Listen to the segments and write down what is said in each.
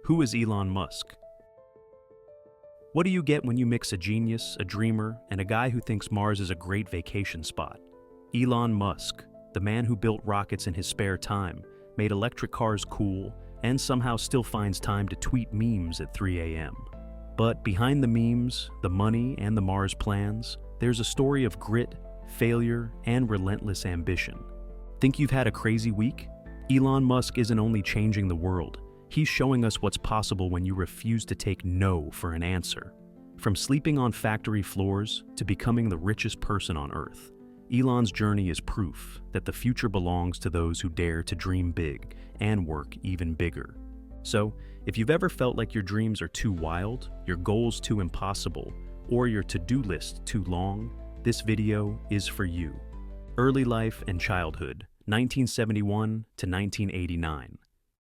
Who is Elon Musk? What do you get when you mix a genius, a dreamer, and a guy who thinks Mars is a great vacation spot? Elon Musk, the man who built rockets in his spare time, made electric cars cool, and somehow still finds time to tweet memes at 3 a.m. But behind the memes, the money, and the Mars plans, there's a story of grit, failure, and relentless ambition. Think you've had a crazy week? Elon Musk isn't only changing the world, he's showing us what's possible when you refuse to take no for an answer. From sleeping on factory floors to becoming the richest person on Earth, Elon's journey is proof that the future belongs to those who dare to dream big and work even bigger. So, if you've ever felt like your dreams are too wild, your goals too impossible, or your to-do list too long, this video is for you. Early life and childhood, 1971 to 1989.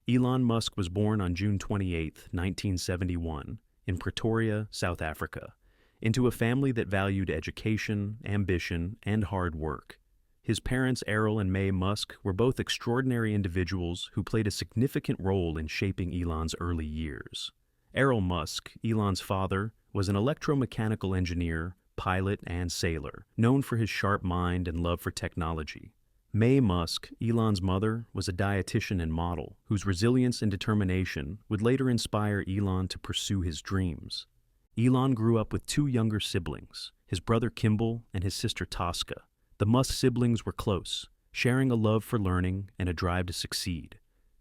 Elon Musk was born on June 28, 1971, in Pretoria, South Africa, into a family that valued education, ambition, and hard work. His parents, Errol and May Musk, were both extraordinary individuals who played a significant role in shaping Elon's early years. Errol Musk, Elon's father, was an electromechanical engineer, pilot, and sailor, known for his sharp mind and love for technology. May Musk, Elon's mother, was a dietitian and model, whose resilience and determination would later inspire Elon to pursue his dreams. Elon grew up with two younger siblings, his brother Kimball and his sister Tosca. The Musk siblings were close, sharing a love for learning and a drive to succeed.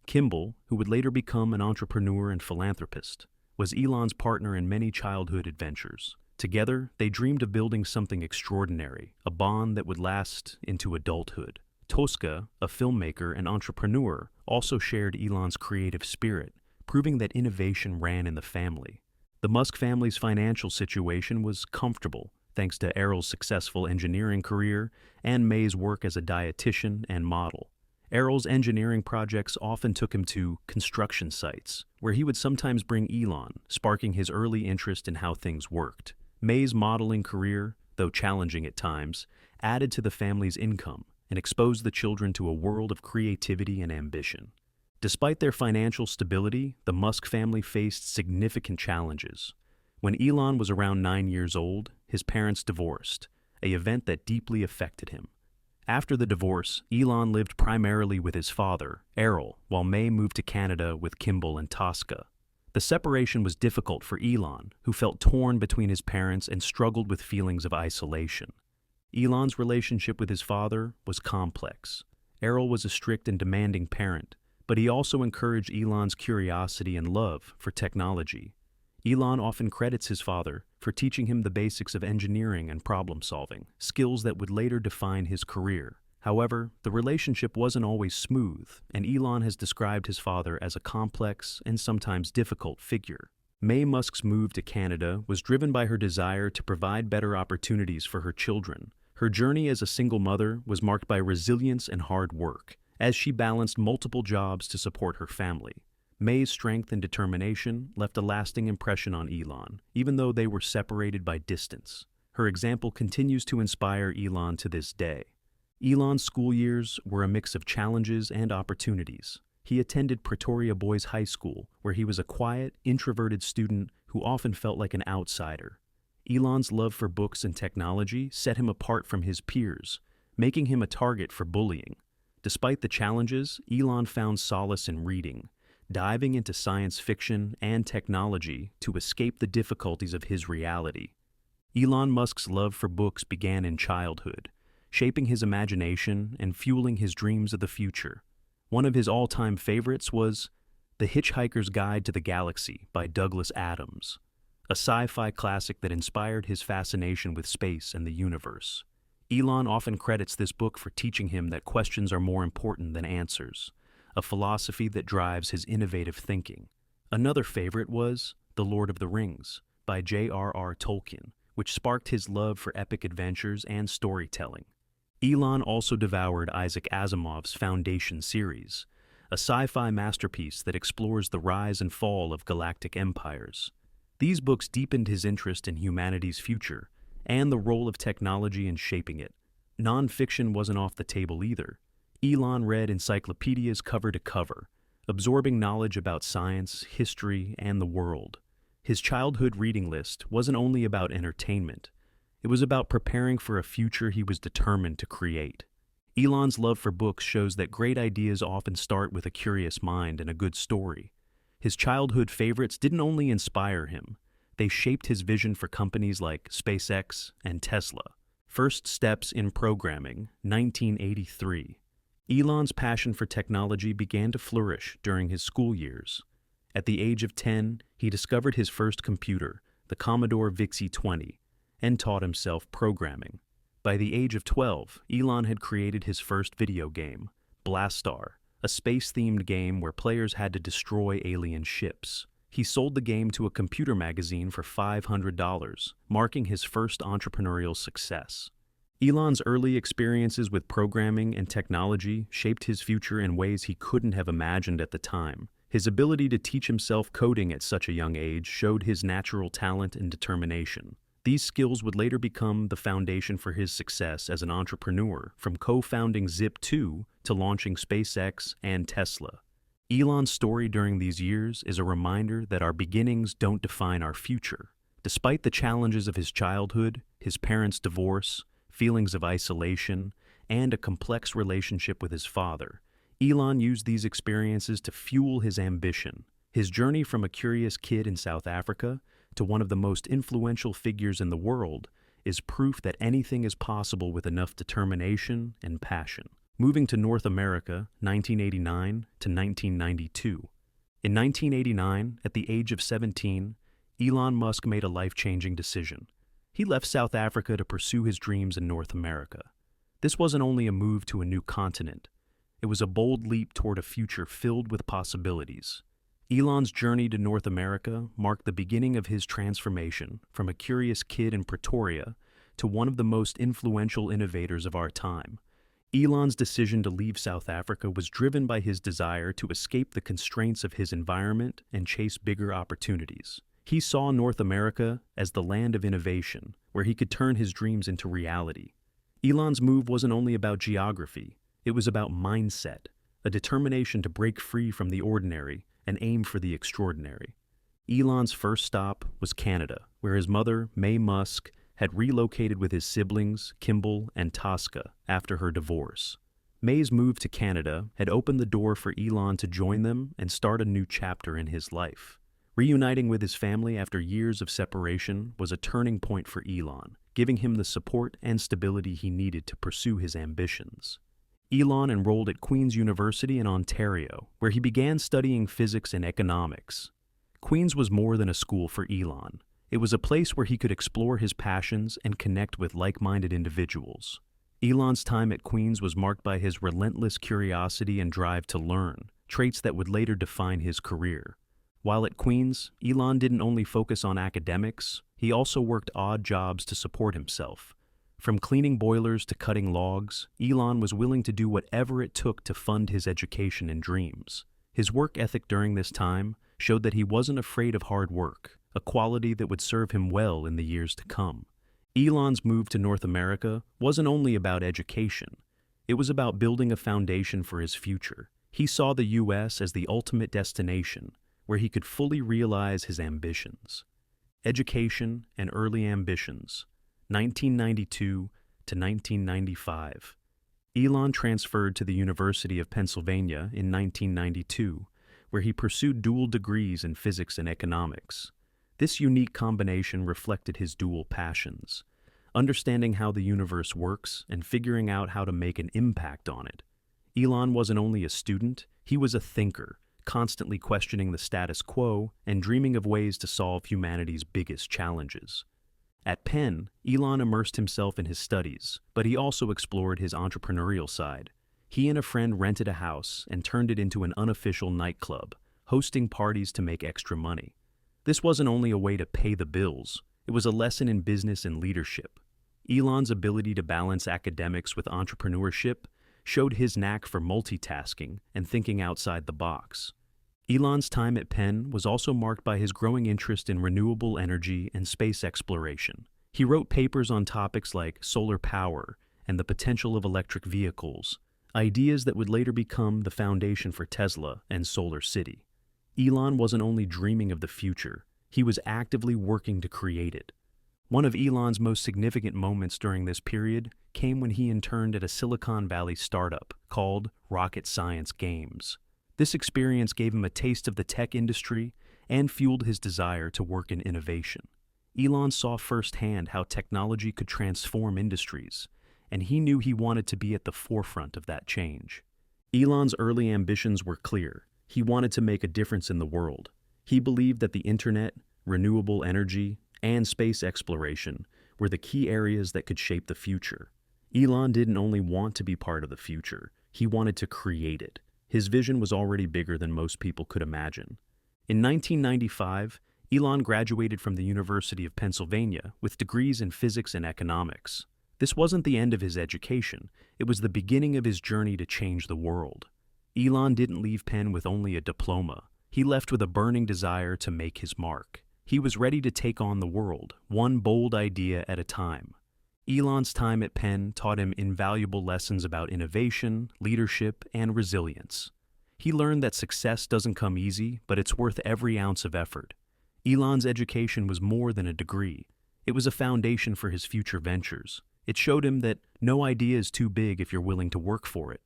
Kimball, who would later become an entrepreneur and philanthropist, was Elon's partner in many childhood adventures. Together, they dreamed of building something extraordinary, a bond that would last into adulthood. Tosca, a filmmaker and entrepreneur, also shared Elon's creative spirit, proving that innovation ran in the family. The Musk family's financial situation was comfortable, thanks to Errol's successful engineering career and May's work as a dietitian and model. Errol's engineering projects often took him to construction sites, where he would sometimes bring Elon, sparking his early interest in how things worked. May's modeling career, though challenging at times, added to the family's income and exposed the children to a world of creativity and ambition. Despite their financial stability, the Musk family faced significant challenges. When Elon was around 9 years old, his parents divorced, an event that deeply affected him. After the divorce, Elon lived primarily with his father, Errol, while May moved to Canada with Kimball and Tosca. The separation was difficult for Elon, who felt torn between his parents and struggled with feelings of isolation. Elon's relationship with his father was complex. Errol was a strict and demanding parent, but he also encouraged Elon's curiosity and love for technology. Elon often credits his father for teaching him the basics of engineering and problem-solving, skills that would later define his career. However, the relationship wasn't always smooth, and Elon has described his father as a complex and sometimes difficult figure. May Musk's move to Canada was driven by her desire to provide better opportunities for her children. Her journey as a single mother was marked by resilience and hard work, as she balanced multiple jobs to support her family. May's strength and determination left a lasting impression on Elon, even though they were separated by distance. Her example continues to inspire Elon to this day. Elon's school years were a mix of challenges and opportunities. He attended Pretoria Boys High School, where he was a quiet, introverted student who often felt like an outsider. Elon's love for books and technology set him apart from his peers, making him a target for bullying. Despite the challenges, Elon found solace in reading, diving into science fiction and technology to escape the difficulties of his reality. Elon Musk's love for books began in childhood, shaping his imagination and fueling his dreams of the future. One of his all-time favorites was The Hitchhiker's Guide to the Galaxy by Douglas Adams, a sci-fi classic that inspired his fascination with space and the universe. Elon often credits this book for teaching him that questions are more important than answers, a philosophy that drives his innovative thinking. Another favorite was The Lord of the Rings by J.R.R. Tolkien, which sparked his love for epic adventures and storytelling. Elon also devoured Isaac Asimov's Foundation series, a sci-fi masterpiece that explores the rise and fall of galactic empires. These books deepened his interest in humanity's future and the role of technology in shaping it. Non-fiction wasn't off the table either. Elon read encyclopedias cover to cover, absorbing knowledge about science, history, and the world. His childhood reading list wasn't only about entertainment, it was about preparing for a future he was determined to create. Elon's love for books shows that great ideas often start with a curious mind and a good story. His childhood favorites didn't only inspire him, they shaped his vision for companies like SpaceX and Tesla. First Steps in Programming, 1983. Elon's passion for technology began to flourish during his school years. At the age of 10, he discovered his first computer, the Commodore VIC-20, and taught himself programming. By the age of 12, Elon had created his first video game, Blastar, a space-themed game where players had to destroy alien ships. He sold the game to a computer magazine for $500, marking his first entrepreneurial success. Elon's early experiences with programming and technology shaped his future in ways he couldn't have imagined at the time. His ability to teach himself coding at such a young age showed his natural talent and determination. These skills would later become the foundation for his success as an entrepreneur, from co-founding Zip2 to launching SpaceX and Tesla. Elon's story during these years is a reminder that our beginnings don't define our future. Despite the challenges of his childhood, his parents' divorce, feelings of isolation, and a complex relationship with his father, Elon used these experiences to fuel his ambition. His journey from a curious kid in South Africa to one of the most influential figures in the world is proof that anything is possible with enough determination and passion. Moving to North America, 1989 to 1992. In 1989, at the age of 17, Elon Musk made a life-changing decision. He left South Africa to pursue his dreams in North America. This wasn't only a move to a new continent, it was a bold leap toward a future filled with possibilities. Elon's journey to North America marked the beginning of his transformation from a curious kid in Pretoria to one of the most influential innovators of our time. Elon's decision to leave South Africa was driven by his desire to escape the constraints of his environment and chase bigger opportunities. He saw North America as the land of innovation, where he could turn his dreams into reality. Elon's move wasn't only about geography, it was about mindset, a determination to break free from the ordinary and aim for the extraordinary. Elon's first stop was Canada, where his mother, May Musk, had relocated with his siblings, Kimball and Tosca, after her divorce. May's move to Canada had opened the door for Elon to join them and start a new chapter in his life. Reuniting with his family after years of separation was a turning point for Elon, giving him the support and stability he needed to pursue his ambitions. Elon enrolled at Queen's University in Ontario, where he began studying physics and economics. Queen's was more than a school for Elon. It was a place where he could explore his passions and connect with like-minded individuals. Elon's time at Queen's was marked by his relentless curiosity and drive to learn, traits that would later define his career. While at Queen's, Elon didn't only focus on academics, he also worked odd jobs to support himself. From cleaning boilers to cutting logs, Elon was willing to do whatever it took to fund his education and dreams. His work ethic during this time showed that he wasn't afraid of hard work, a quality that would serve him well in the years to come. Elon's move to North America wasn't only about education, it was about building a foundation for his future. He saw the U.S. as the ultimate destination, where he could fully realize his ambitions. Education and early ambitions, 1992 to 1995. Elon transferred to the University of Pennsylvania in 1992, where he pursued dual degrees in physics and economics. This unique combination reflected his dual passions, understanding how the universe works and figuring out how to make an impact on it. Elon wasn't only a student, he was a thinker, constantly questioning the status quo and dreaming of ways to solve humanity's biggest challenges. At Penn, Elon immersed himself in his studies, but he also explored his entrepreneurial side. He and a friend rented a house and turned it into an unofficial nightclub, hosting parties to make extra money. This wasn't only a way to pay the bills, it was a lesson in business and leadership. Elon's ability to balance academics with entrepreneurship showed his knack for multitasking and thinking outside the box. Elon's time at Penn was also marked by his growing interest in renewable energy and space exploration. He wrote papers on topics like solar power and the potential of electric vehicles, ideas that would later become the foundation for Tesla and Solar City. Elon wasn't only dreaming of the future, he was actively working to create it. One of Elon's most significant moments during this period came when he interned at a Silicon Valley startup called Rocket Science Games. This experience gave him a taste of the tech industry and fueled his desire to work in innovation. Elon saw firsthand how technology could transform industries, and he knew he wanted to be at the forefront of that change. Elon's early ambitions were clear. He wanted to make a difference in the world. He believed that the internet, renewable energy, and space exploration were the key areas that could shape the future. Elon didn't only want to be part of the future, he wanted to create it. His vision was already bigger than most people could imagine. In 1995, Elon graduated from the University of Pennsylvania with degrees in physics and economics. This wasn't the end of his education, it was the beginning of his journey to change the world. Elon didn't leave Penn with only a diploma. He left with a burning desire to make his mark. He was ready to take on the world, one bold idea at a time. Elon's time at Penn taught him invaluable lessons about innovation, leadership, and resilience. He learned that success doesn't come easy, but it's worth every ounce of effort. Elon's education was more than a degree. It was a foundation for his future ventures. It showed him that no idea is too big if you're willing to work for it.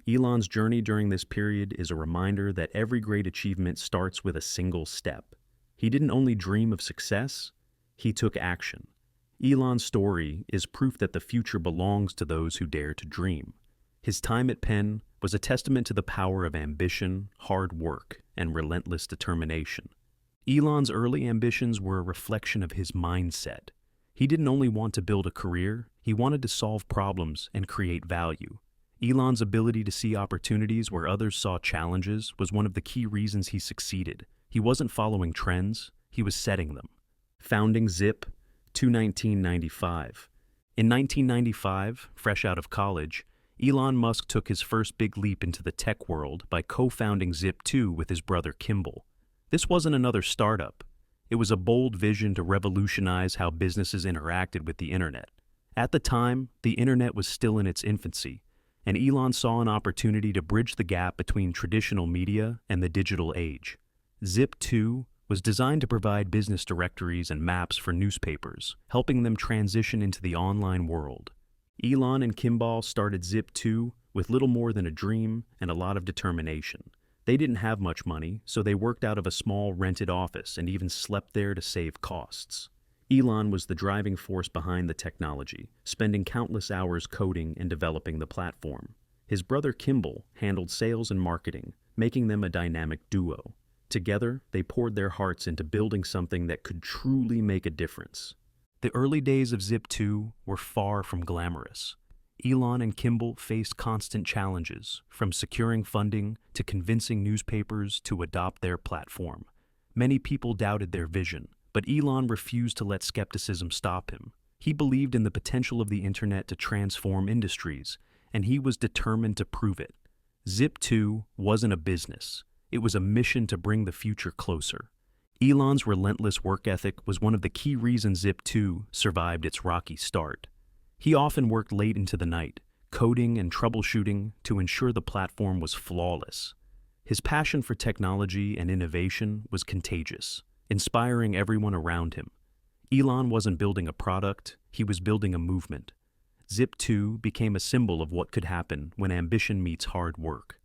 Elon's journey during this period is a reminder that every great achievement starts with a single step. He didn't only dream of success, he took action. Elon's story is proof that the future belongs to those who dare to dream. His time at Penn was a testament to the power of ambition, hard work, and relentless determination. Elon's early ambitions were a reflection of his mindset. He didn't only want to build a career, he wanted to solve problems and create value. Elon's ability to see opportunities where others saw challenges was one of the key reasons he succeeded. He wasn't following trends, he was setting them. Founding Zip, 1995. In 1995, fresh out of college, Elon Musk took his first big leap into the tech world by co-founding Zip2 with his brother Kimball. This wasn't another startup. It was a bold vision to revolutionize how businesses interacted with the internet. At the time, the internet was still in its infancy, and Elon saw an opportunity to bridge the gap between traditional media and the digital age. Zip2 was designed to provide business directories and maps for newspapers, helping them transition into the online world. Elon and Kimball started Zip2 with little more than a dream and a lot of determination. They didn't have much money, so they worked out of a small rented office and even slept there to save costs. Elon was the driving force behind the technology, spending countless hours coding and developing the platform. His brother Kimball handled sales and marketing, making them a dynamic duo. Together, they poured their hearts into building something that could truly make a difference. The early days of Zip2 were far from glamorous. Elon and Kimball faced constant challenges, from securing funding to convincing newspapers to adopt their platform. Many people doubted their vision, but Elon refused to let skepticism stop him. He believed in the potential of the internet to transform industries, and he was determined to prove it. Zip2 wasn't a business. It was a mission to bring the future closer. Elon's relentless work ethic was one of the key reasons Zip2 survived its rocky start. He often worked late into the night, coding and troubleshooting to ensure the platform was flawless. His passion for technology and innovation was contagious, inspiring everyone around him. Elon wasn't building a product, he was building a movement. Zip2 became a symbol of what could happen when ambition meets hard work.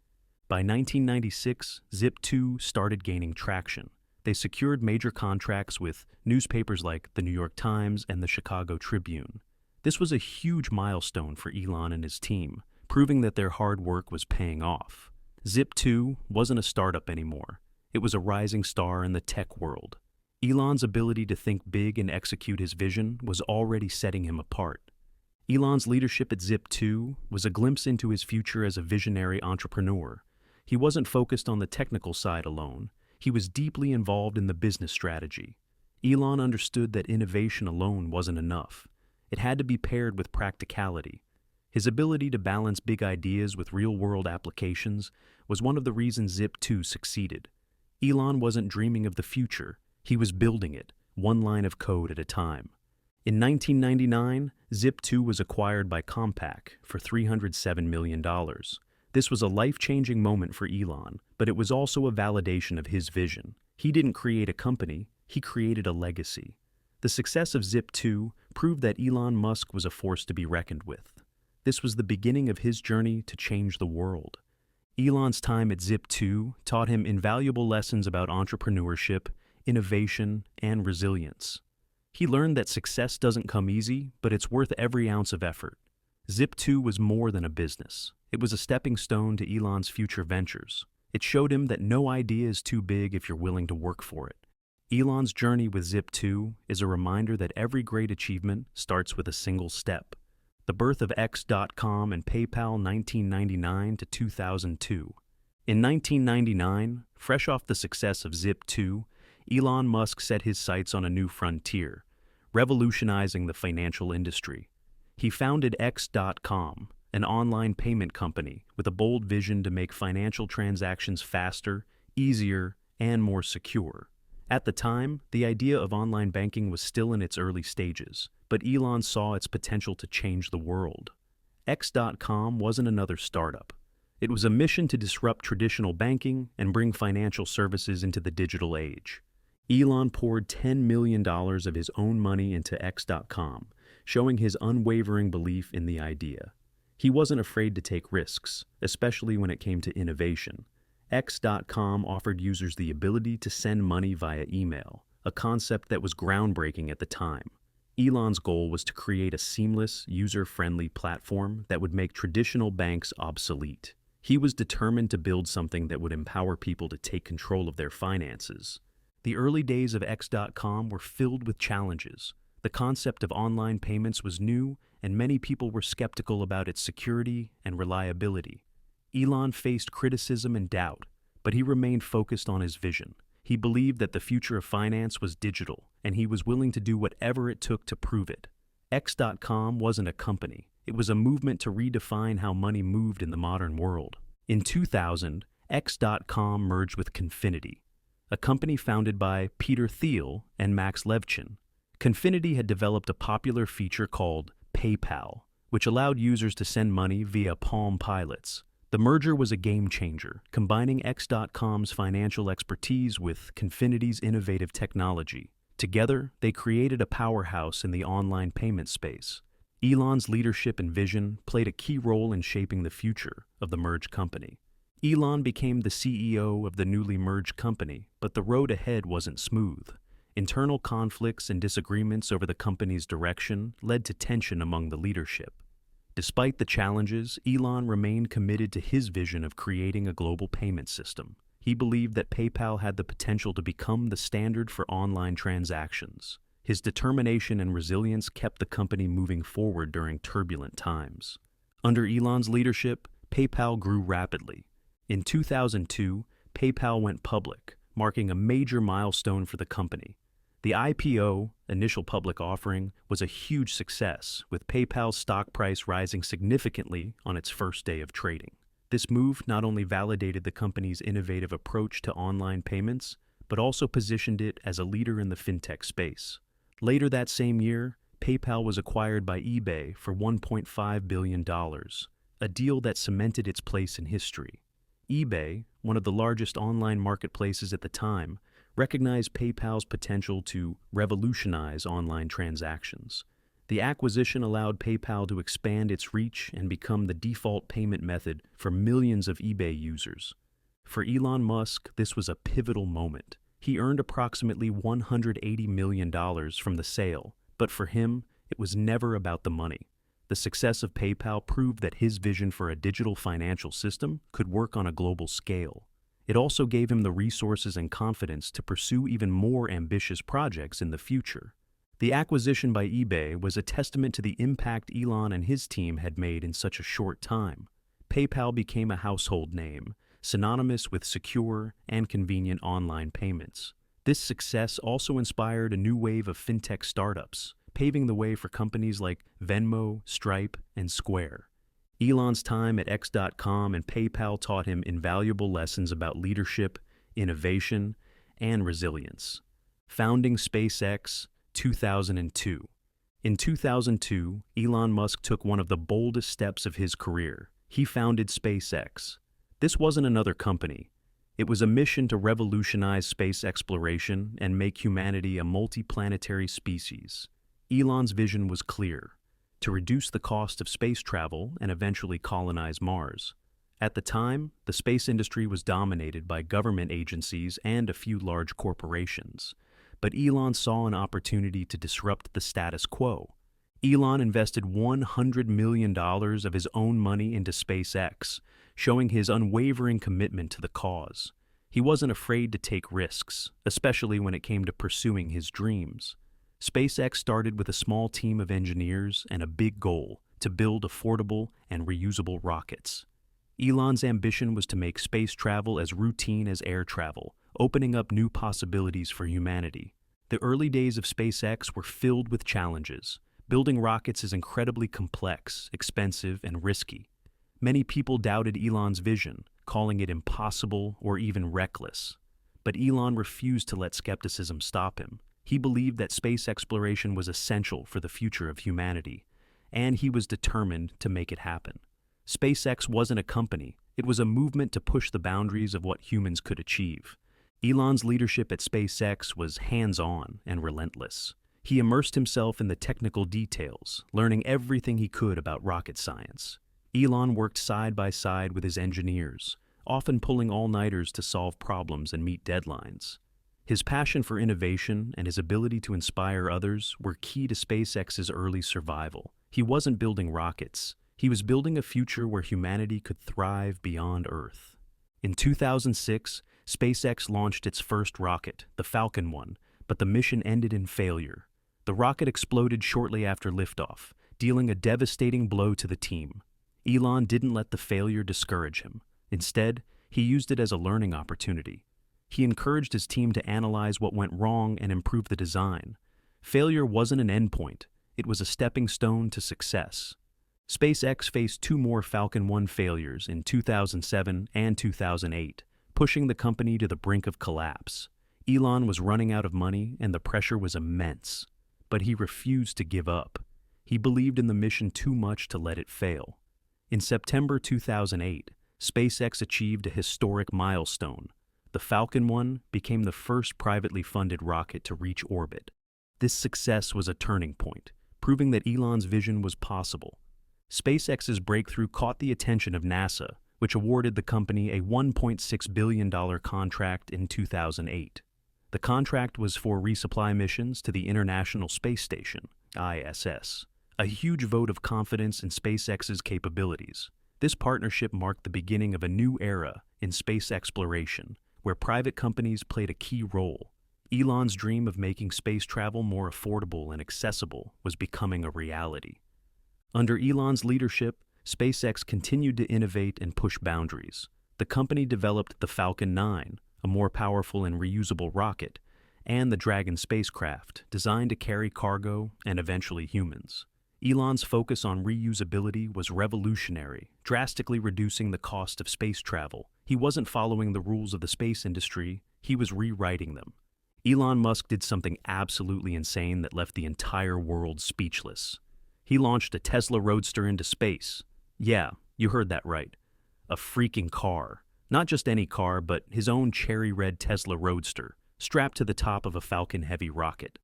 By 1996, Zip2 started gaining traction. They secured major contracts with newspapers like the New York Times and the Chicago Tribune. This was a huge milestone for Elon and his team, proving that their hard work was paying off. Zip2 wasn't a startup anymore. It was a rising star in the tech world. Elon's ability to think big and execute his vision was already setting him apart. Elon's leadership at Zip2 was a glimpse into his future as a visionary entrepreneur. He wasn't focused on the technical side alone. He was deeply involved in the business strategy. Elon understood that innovation alone wasn't enough. It had to be paired with practicality. His ability to balance big ideas with real-world applications was one of the reasons Zip2 succeeded. Elon wasn't dreaming of the future. He was building it, one line of code at a time. In 1999, Zip2 was acquired by Compaq for $307 million. This was a life-changing moment for Elon, but it was also a validation of his vision. He didn't create a company, he created a legacy. The success of Zip2 proved that Elon Musk was a force to be reckoned with. This was the beginning of his journey to change the world. Elon's time at Zip2 taught him invaluable lessons about entrepreneurship, innovation, and resilience. He learned that success doesn't come easy, but it's worth every ounce of effort. Zip2 was more than a business. It was a stepping stone to Elon's future ventures. It showed him that no idea is too big if you're willing to work for it. Elon's journey with Zip2 is a reminder that every great achievement starts with a single step. The birth of X.com and PayPal 1999 to 2002. In 1999, fresh off the success of Zip2, Elon Musk set his sights on a new frontier, revolutionizing the financial industry. He founded X.com, an online payment company with a bold vision to make financial transactions faster, easier, and more secure. At the time, the idea of online banking was still in its early stages, but Elon saw its potential to change the world. X.com wasn't another startup. It was a mission to disrupt traditional banking and bring financial services into the digital age. Elon poured $10 million of his own money into X.com, showing his unwavering belief in the idea. He wasn't afraid to take risks, especially when it came to innovation. X.com offered users the ability to send money via email, a concept that was groundbreaking at the time. Elon's goal was to create a seamless, user-friendly platform that would make traditional banks obsolete. He was determined to build something that would empower people to take control of their finances. The early days of X.com were filled with challenges. The concept of online payments was new, and many people were skeptical about its security and reliability. Elon faced criticism and doubt, but he remained focused on his vision. He believed that the future of finance was digital, and he was willing to do whatever it took to prove it. X.com wasn't a company. It was a movement to redefine how money moved in the modern world. In 2000, X.com merged with Confinity, a company founded by Peter Thiel and Max Levchin. Confinity had developed a popular feature called PayPal, which allowed users to send money via Palm Pilots. The merger was a game changer, combining X.com's financial expertise with Confinity's innovative technology. Together, they created a powerhouse in the online payment space. Elon's leadership and vision played a key role in shaping the future of the merged company. Elon became the CEO of the newly merged company, but the road ahead wasn't smooth. Internal conflicts and disagreements over the company's direction led to tension among the leadership. Despite the challenges, Elon remained committed to his vision of creating a global payment system. He believed that PayPal had the potential to become the standard for online transactions. His determination and resilience kept the company moving forward during turbulent times. Under Elon's leadership, PayPal grew rapidly. In 2002, PayPal went public, marking a major milestone for the company. The IPO, initial public offering, was a huge success, with PayPal's stock price rising significantly on its first day of trading. This move not only validated the company's innovative approach to online payments, but also positioned it as a leader in the fintech space. Later that same year, PayPal was acquired by eBay for $1.5 billion, a deal that cemented its place in history. eBay, one of the largest online marketplaces at the time, recognized PayPal's potential to revolutionize online transactions. The acquisition allowed PayPal to expand its reach and become the default payment method for millions of eBay users. For Elon Musk, this was a pivotal moment. He earned approximately $180 million from the sale, but for him, it was never about the money. The success of PayPal proved that his vision for a digital financial system could work on a global scale. It also gave him the resources and confidence to pursue even more ambitious projects in the future. The acquisition by eBay was a testament to the impact Elon and his team had made in such a short time. PayPal became a household name, synonymous with secure and convenient online payments. This success also inspired a new wave of fintech startups, paving the way for companies like Venmo, Stripe, and Square. Elon's time at X.com and PayPal taught him invaluable lessons about leadership, innovation, and resilience. Founding SpaceX, 2002. In 2002, Elon Musk took one of the boldest steps of his career. He founded SpaceX. This wasn't another company. It was a mission to revolutionize space exploration and make humanity a multiplanetary species. Elon's vision was clear: to reduce the cost of space travel and eventually colonize Mars. At the time, the space industry was dominated by government agencies and a few large corporations. But Elon saw an opportunity to disrupt the status quo. Elon invested $100 million of his own money into SpaceX, showing his unwavering commitment to the cause. He wasn't afraid to take risks, especially when it came to pursuing his dreams. SpaceX started with a small team of engineers and a big goal: to build affordable and reusable rockets. Elon's ambition was to make space travel as routine as air travel, opening up new possibilities for humanity. The early days of SpaceX were filled with challenges. Building rockets is incredibly complex, expensive, and risky. Many people doubted Elon's vision, calling it impossible or even reckless. But Elon refused to let skepticism stop him. He believed that space exploration was essential for the future of humanity, and he was determined to make it happen. SpaceX wasn't a company, it was a movement to push the boundaries of what humans could achieve. Elon's leadership at SpaceX was hands-on and relentless. He immersed himself in the technical details, learning everything he could about rocket science. Elon worked side by side with his engineers, often pulling all-nighters to solve problems and meet deadlines. His passion for innovation and his ability to inspire others were key to SpaceX's early survival. He wasn't building rockets. He was building a future where humanity could thrive beyond Earth. In 2006, SpaceX launched its first rocket, the Falcon 1, but the mission ended in failure. The rocket exploded shortly after liftoff, dealing a devastating blow to the team. Elon didn't let the failure discourage him. Instead, he used it as a learning opportunity. He encouraged his team to analyze what went wrong and improve the design. Failure wasn't an endpoint, it was a stepping stone to success. SpaceX faced two more Falcon 1 failures in 2007 and 2008, pushing the company to the brink of collapse. Elon was running out of money and the pressure was immense. But he refused to give up. He believed in the mission too much to let it fail. In September 2008, SpaceX achieved a historic milestone. The Falcon 1 became the first privately funded rocket to reach orbit. This success was a turning point, proving that Elon's vision was possible. SpaceX's breakthrough caught the attention of NASA, which awarded the company a $1.6 billion contract in 2008. The contract was for resupply missions to the International Space Station, ISS, a huge vote of confidence in SpaceX's capabilities. This partnership marked the beginning of a new era in space exploration, where private companies played a key role. Elon's dream of making space travel more affordable and accessible was becoming a reality. Under Elon's leadership, SpaceX continued to innovate and push boundaries. The company developed the Falcon 9, a more powerful and reusable rocket, and the Dragon spacecraft, designed to carry cargo and eventually humans. Elon's focus on reusability was revolutionary, drastically reducing the cost of space travel. He wasn't following the rules of the space industry, he was rewriting them. Elon Musk did something absolutely insane that left the entire world speechless. He launched a Tesla Roadster into space. Yeah, you heard that right. A freaking car. Not just any car, but his own cherry red Tesla Roadster, strapped to the top of a Falcon Heavy rocket.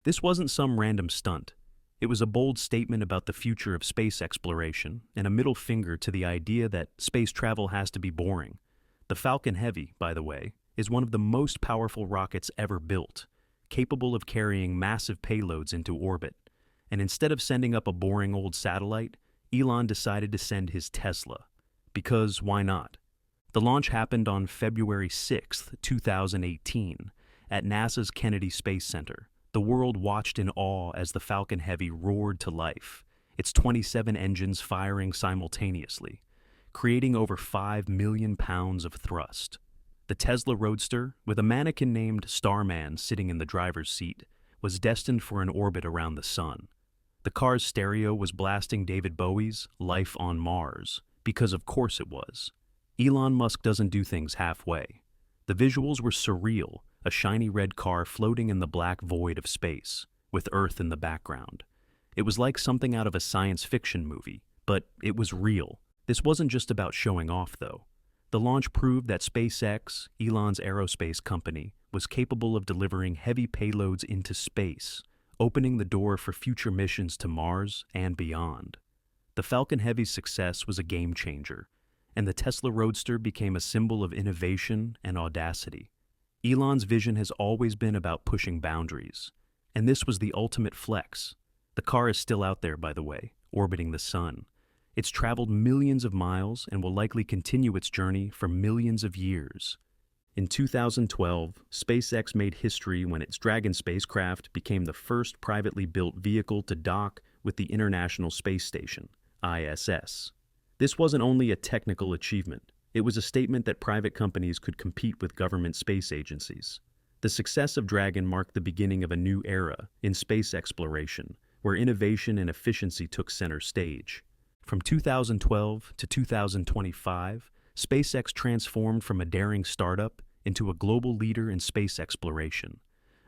This wasn't some random stunt. It was a bold statement about the future of space exploration and a middle finger to the idea that space travel has to be boring. The Falcon Heavy, by the way, is one of the most powerful rockets ever built, capable of carrying massive payloads into orbit. And instead of sending up a boring old satellite, Elon decided to send his Tesla. Because why not? The launch happened on February 6, 2018, at NASA's Kennedy Space Center. The world watched in awe as the Falcon Heavy roared to life, its 27 engines firing simultaneously, creating over 5 million pounds of thrust. The Tesla Roadster, with a mannequin named Starman sitting in the driver's seat, was destined for an orbit around the sun. The car's stereo was blasting David Bowie's Life on Mars, because of course it was. Elon Musk doesn't do things halfway. The visuals were surreal, a shiny red car floating in the black void of space, with Earth in the background. It was like something out of a science fiction movie, but it was real. This wasn't just about showing off, though. The launch proved that SpaceX, Elon's aerospace company, was capable of delivering heavy payloads into space, opening the door for future missions to Mars and beyond. The Falcon Heavy's success was a game changer, and the Tesla Roadster became a symbol of innovation and audacity. Elon's vision has always been about pushing boundaries, and this was the ultimate flex. The car is still out there, by the way, orbiting the sun. It's traveled millions of miles and will likely continue its journey for millions of years. In 2012, SpaceX made history when its Dragon spacecraft became the first privately built vehicle to dock with the International Space Station, ISS. This wasn't only a technical achievement, it was a statement that private companies could compete with government space agencies. The success of Dragon marked the beginning of a new era in space exploration, where innovation and efficiency took center stage. From 2012 to 2025, SpaceX transformed from a daring startup into a global leader in space exploration,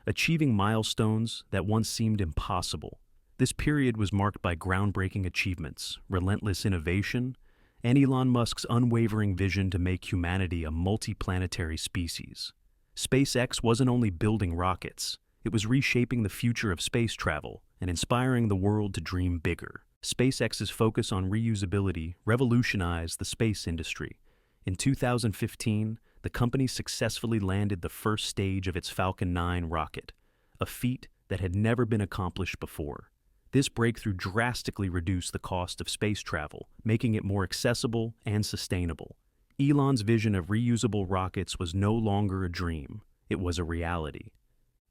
achieving milestones that once seemed impossible. This period was marked by groundbreaking achievements, relentless innovation, and Elon Musk's unwavering vision to make humanity a multi-planetary species. SpaceX wasn't only building rockets, it was reshaping the future of space travel and inspiring the world to dream bigger. SpaceX's focus on reusability revolutionized the space industry. In 2015, the company successfully landed the first stage of its Falcon 9 rocket, a feat that had never been accomplished before. This breakthrough drastically reduced the cost of space travel, making it more accessible and sustainable. Elon's vision of reusable rockets was no longer a dream, it was a reality.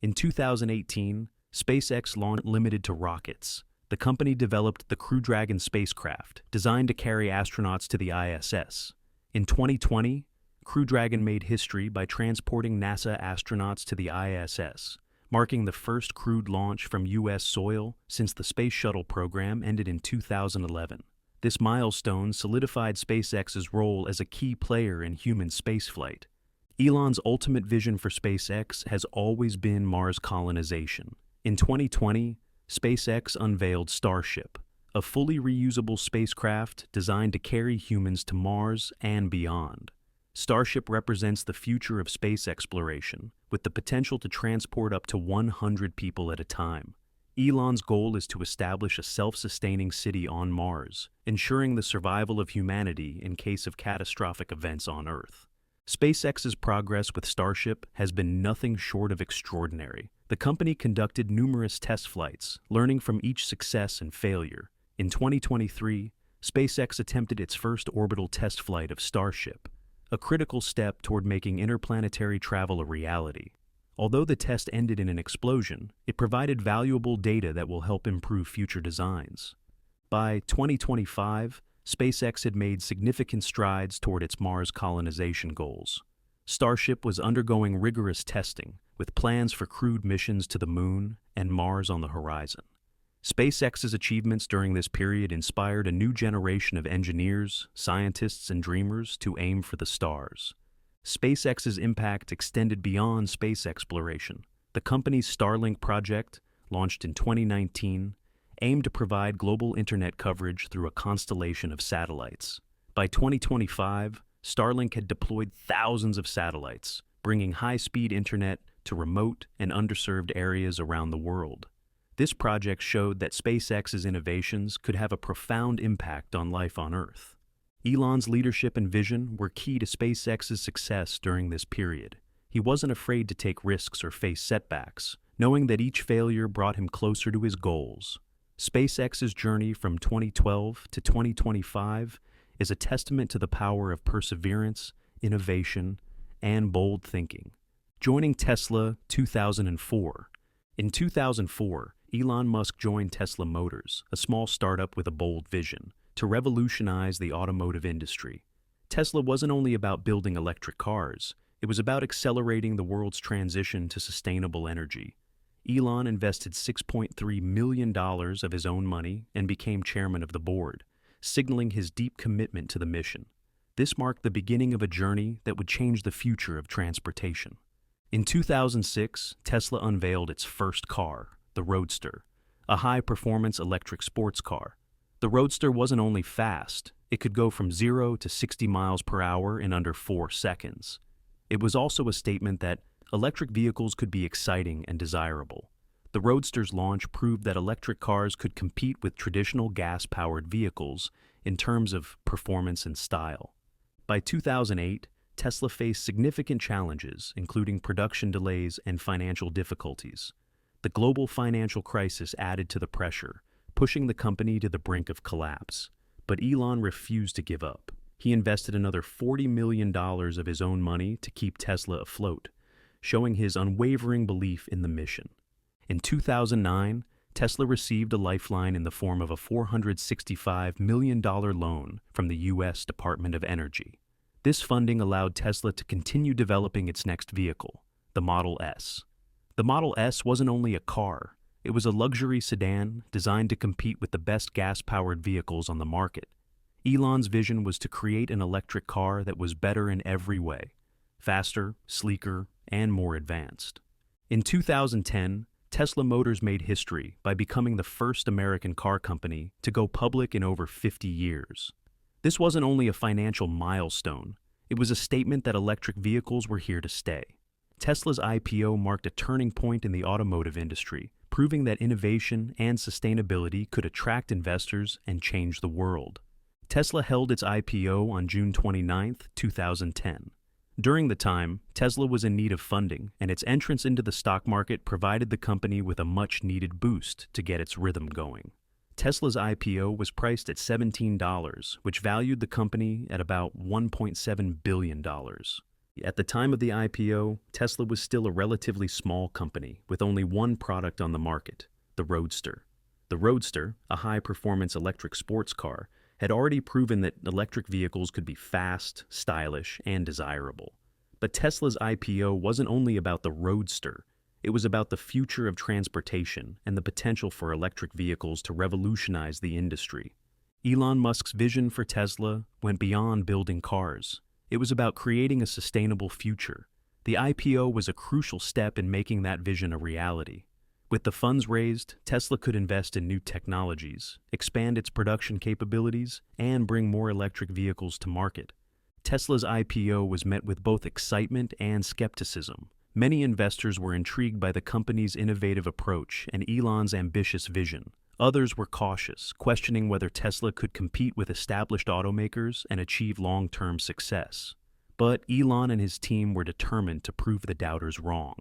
In 2018, SpaceX launched limited to rockets. The company developed the Crew Dragon spacecraft, designed to carry astronauts to the ISS. In 2020, Crew Dragon made history by transporting NASA astronauts to the ISS, marking the first crewed launch from U.S. soil since the Space Shuttle program ended in 2011. This milestone solidified SpaceX's role as a key player in human spaceflight. Elon's ultimate vision for SpaceX has always been Mars colonization. In 2020, SpaceX unveiled Starship, a fully reusable spacecraft designed to carry humans to Mars and beyond. Starship represents the future of space exploration, with the potential to transport up to 100 people at a time. Elon's goal is to establish a self-sustaining city on Mars, ensuring the survival of humanity in case of catastrophic events on Earth. SpaceX's progress with Starship has been nothing short of extraordinary. The company conducted numerous test flights, learning from each success and failure. In 2023, SpaceX attempted its first orbital test flight of Starship, a critical step toward making interplanetary travel a reality. Although the test ended in an explosion, it provided valuable data that will help improve future designs. By 2025, SpaceX had made significant strides toward its Mars colonization goals. Starship was undergoing rigorous testing, with plans for crewed missions to the Moon and Mars on the horizon. SpaceX's achievements during this period inspired a new generation of engineers, scientists, and dreamers to aim for the stars. SpaceX's impact extended beyond space exploration. The company's Starlink project, launched in 2019, aimed to provide global internet coverage through a constellation of satellites. By 2025, Starlink had deployed thousands of satellites, bringing high-speed internet to remote and underserved areas around the world. This project showed that SpaceX's innovations could have a profound impact on life on Earth. Elon's leadership and vision were key to SpaceX's success during this period. He wasn't afraid to take risks or face setbacks, knowing that each failure brought him closer to his goals. SpaceX's journey from 2012 to 2025 is a testament to the power of perseverance, innovation, and bold thinking. Joining Tesla 2004. In 2004, Elon Musk joined Tesla Motors, a small startup with a bold vision, to revolutionize the automotive industry. Tesla wasn't only about building electric cars, it was about accelerating the world's transition to sustainable energy. Elon invested $6.3 million of his own money and became chairman of the board, signaling his deep commitment to the mission. This marked the beginning of a journey that would change the future of transportation. In 2006, Tesla unveiled its first car, the Roadster, a high-performance electric sports car. The Roadster wasn't only fast, it could go from 0 to 60 miles per hour in under 4 seconds. It was also a statement that electric vehicles could be exciting and desirable. The Roadster's launch proved that electric cars could compete with traditional gas-powered vehicles in terms of performance and style. By 2008, Tesla faced significant challenges, including production delays and financial difficulties. The global financial crisis added to the pressure, pushing the company to the brink of collapse. But Elon refused to give up. He invested another $40 million of his own money to keep Tesla afloat, showing his unwavering belief in the mission. In 2009, Tesla received a lifeline in the form of a $465 million loan from the U.S. Department of Energy. This funding allowed Tesla to continue developing its next vehicle, the Model S. The Model S wasn't only a car, it was a luxury sedan designed to compete with the best gas-powered vehicles on the market. Elon's vision was to create an electric car that was better in every way, faster, sleeker, and more advanced. In 2010, Tesla Motors made history by becoming the first American car company to go public in over 50 years. This wasn't only a financial milestone, it was a statement that electric vehicles were here to stay. Tesla's IPO marked a turning point in the automotive industry, proving that innovation and sustainability could attract investors and change the world. Tesla held its IPO on June 29, 2010. During the time, Tesla was in need of funding, and its entrance into the stock market provided the company with a much-needed boost to get its rhythm going. Tesla's IPO was priced at $17, which valued the company at about $1.7 billion. At the time of the IPO, Tesla was still a relatively small company with only one product on the market, the Roadster. The Roadster, a high-performance electric sports car, had already proven that electric vehicles could be fast, stylish, and desirable. But Tesla's IPO wasn't only about the Roadster. It was about the future of transportation and the potential for electric vehicles to revolutionize the industry. Elon Musk's vision for Tesla went beyond building cars. It was about creating a sustainable future. The IPO was a crucial step in making that vision a reality. With the funds raised, Tesla could invest in new technologies, expand its production capabilities, and bring more electric vehicles to market. Tesla's IPO was met with both excitement and skepticism. Many investors were intrigued by the company's innovative approach and Elon's ambitious vision. Others were cautious, questioning whether Tesla could compete with established automakers and achieve long-term success. But Elon and his team were determined to prove the doubters wrong.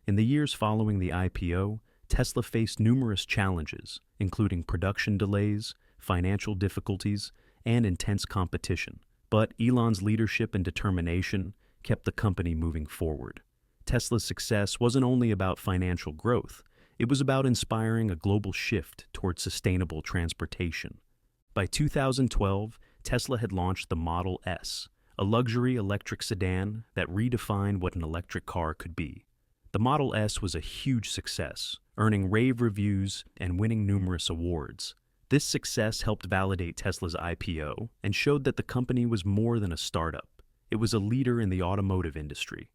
In the years following the IPO, Tesla faced numerous challenges, including production delays, financial difficulties, and intense competition. But Elon's leadership and determination kept the company moving forward. Tesla's success wasn't only about financial growth, it was about inspiring a global shift towards sustainable transportation. By 2012, Tesla had launched the Model S, a luxury electric sedan that redefined what an electric car could be. The Model S was a huge success, earning rave reviews and winning numerous awards. This success helped validate Tesla's IPO and showed that the company was more than a startup. It was a leader in the automotive industry.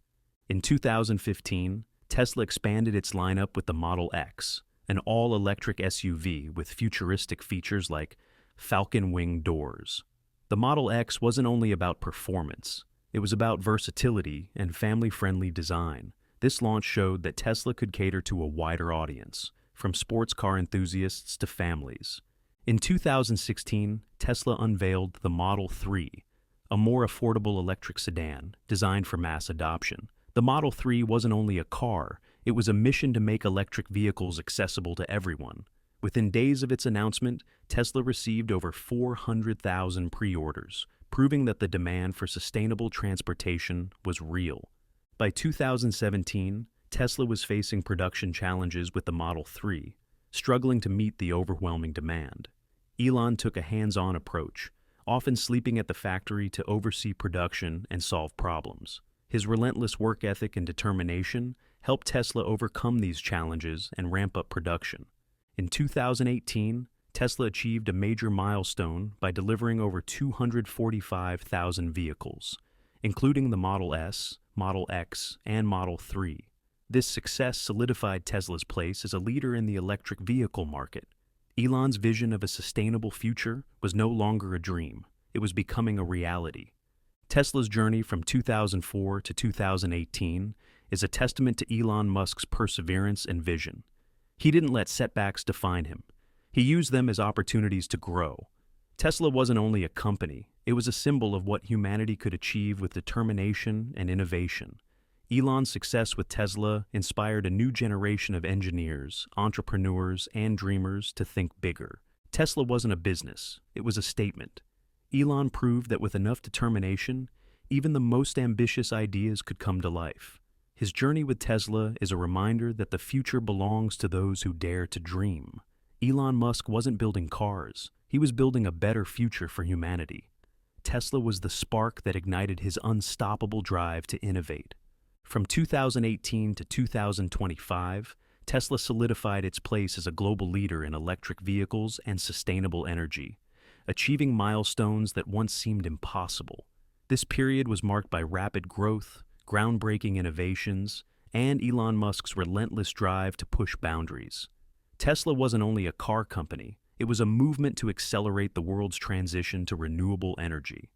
In 2015, Tesla expanded its lineup with the Model X, an all-electric SUV with futuristic features like Falcon wing doors. The Model X wasn't only about performance, it was about versatility and family-friendly design. This launch showed that Tesla could cater to a wider audience, from sports car enthusiasts to families. In 2016, Tesla unveiled the Model 3, a more affordable electric sedan designed for mass adoption. The Model 3 wasn't only a car, it was a mission to make electric vehicles accessible to everyone. Within days of its announcement, Tesla received over 400,000 pre-orders, proving that the demand for sustainable transportation was real. By 2017, Tesla was facing production challenges with the Model 3, struggling to meet the overwhelming demand. Elon took a hands-on approach, often sleeping at the factory to oversee production and solve problems. His relentless work ethic and determination helped Tesla overcome these challenges and ramp up production. In 2018, Tesla achieved a major milestone by delivering over 245,000 vehicles, including the Model S, Model X, and Model 3. This success solidified Tesla's place as a leader in the electric vehicle market. Elon's vision of a sustainable future was no longer a dream, it was becoming a reality. Tesla's journey from 2004 to 2018 is a testament to Elon Musk's perseverance and vision. He didn't let setbacks define him. He used them as opportunities to grow. Tesla wasn't only a company, it was a symbol of what humanity could achieve with determination and innovation. Elon's success with Tesla inspired a new generation of engineers, entrepreneurs, and dreamers to think bigger. Tesla wasn't a business, it was a statement. Elon proved that with enough determination, even the most ambitious ideas could come to life. His journey with Tesla is a reminder that the future belongs to those who dare to dream. Elon Musk wasn't building cars, he was building a better future for humanity. Tesla was the spark that ignited his unstoppable drive to innovate. From 2018 to 2025, Tesla solidified its place as a global leader in electric vehicles and sustainable energy, achieving milestones that once seemed impossible. This period was marked by rapid growth, groundbreaking innovations, and Elon Musk's relentless drive to push boundaries. Tesla wasn't only a car company, it was a movement to accelerate the world's transition to renewable energy.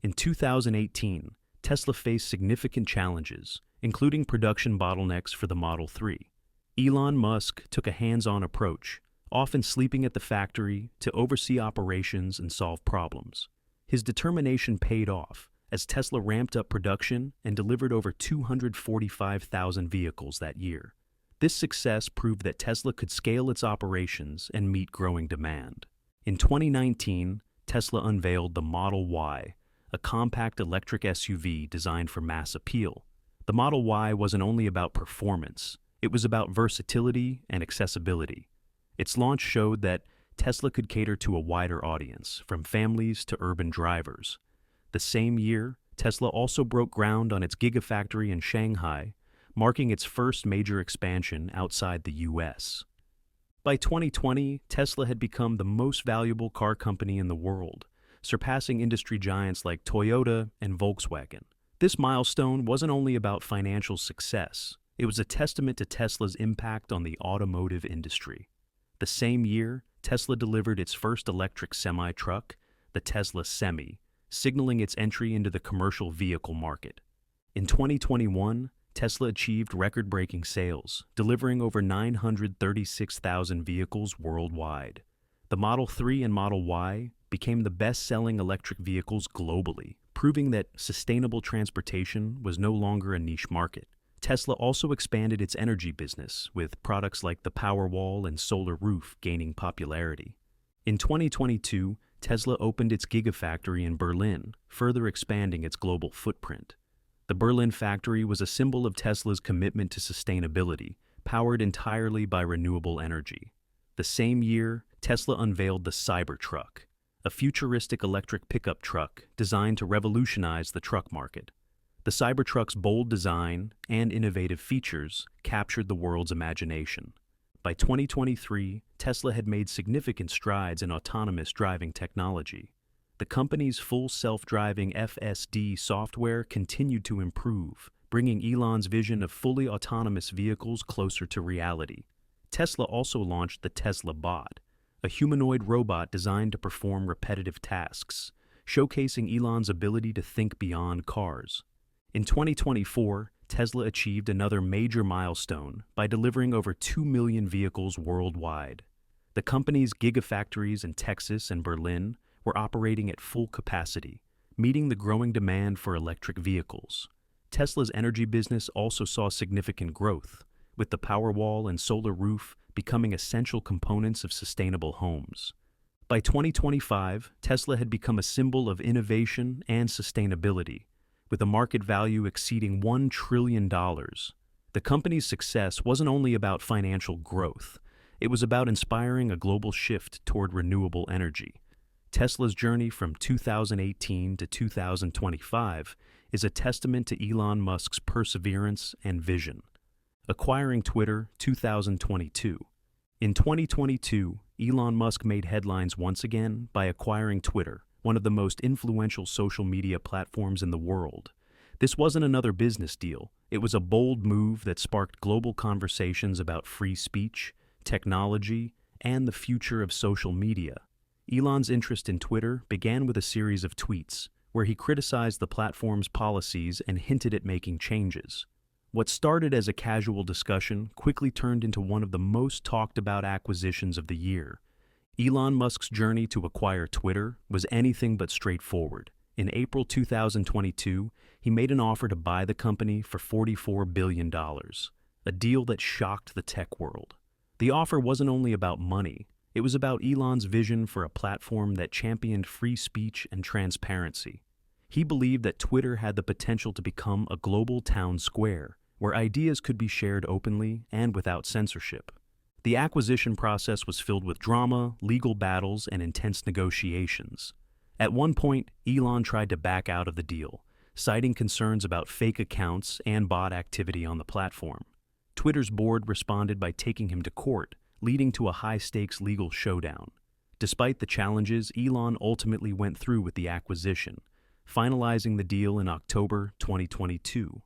In 2018, Tesla faced significant challenges, including production bottlenecks for the Model 3. Elon Musk took a hands-on approach, often sleeping at the factory to oversee operations and solve problems. His determination paid off, as Tesla ramped up production and delivered over 245,000 vehicles that year. This success proved that Tesla could scale its operations and meet growing demand. In 2019, Tesla unveiled the Model Y, a compact electric SUV designed for mass appeal. The Model Y wasn't only about performance, it was about versatility and accessibility. Its launch showed that Tesla could cater to a wider audience, from families to urban drivers. The same year, Tesla also broke ground on its Gigafactory in Shanghai, marking its first major expansion outside the US. By 2020, Tesla had become the most valuable car company in the world, surpassing industry giants like Toyota and Volkswagen. This milestone wasn't only about financial success, it was a testament to Tesla's impact on the automotive industry. The same year, Tesla delivered its first electric semi-truck, the Tesla Semi, signaling its entry into the commercial vehicle market. In 2021, Tesla achieved record-breaking sales, delivering over 936,000 vehicles worldwide. The Model 3 and Model Y became the best-selling electric vehicles globally, proving that sustainable transportation was no longer a niche market. Tesla also expanded its energy business, with products like the Powerwall and solar roof gaining popularity. In 2022, Tesla opened its Gigafactory in Berlin, further expanding its global footprint. The Berlin factory was a symbol of Tesla's commitment to sustainability, powered entirely by renewable energy. The same year, Tesla unveiled the Cybertruck, a futuristic electric pickup truck designed to revolutionize the truck market. The Cybertruck's bold design and innovative features captured the world's imagination. By 2023, Tesla had made significant strides in autonomous driving technology. The company's full self-driving FSD software continued to improve, bringing Elon's vision of fully autonomous vehicles closer to reality. Tesla also launched the Tesla Bot, a humanoid robot designed to perform repetitive tasks, showcasing Elon's ability to think beyond cars. In 2024, Tesla achieved another major milestone by delivering over 2 million vehicles worldwide. The company's gigafactories in Texas and Berlin were operating at full capacity, meeting the growing demand for electric vehicles. Tesla's energy business also saw significant growth, with the Powerwall and solar roof becoming essential components of sustainable homes. By 2025, Tesla had become a symbol of innovation and sustainability, with a market value exceeding $1 trillion. The company's success wasn't only about financial growth, it was about inspiring a global shift toward renewable energy. Tesla's journey from 2018 to 2025 is a testament to Elon Musk's perseverance and vision. Acquiring Twitter, 2022. In 2022, Elon Musk made headlines once again by acquiring Twitter, one of the most influential social media platforms in the world. This wasn't another business deal. It was a bold move that sparked global conversations about free speech, technology, and the future of social media. Elon's interest in Twitter began with a series of tweets, where he criticized the platform's policies and hinted at making changes. What started as a casual discussion quickly turned into one of the most talked about acquisitions of the year. Elon Musk's journey to acquire Twitter was anything but straightforward. In April 2022, he made an offer to buy the company for $44 billion, a deal that shocked the tech world. The offer wasn't only about money, it was about Elon's vision for a platform that championed free speech and transparency. He believed that Twitter had the potential to become a global town square, where ideas could be shared openly and without censorship. The acquisition process was filled with drama, legal battles, and intense negotiations. At one point, Elon tried to back out of the deal, citing concerns about fake accounts and bot activity on the platform. Twitter's board responded by taking him to court, leading to a high-stakes legal showdown. Despite the challenges, Elon ultimately went through with the acquisition, finalizing the deal in October 2022.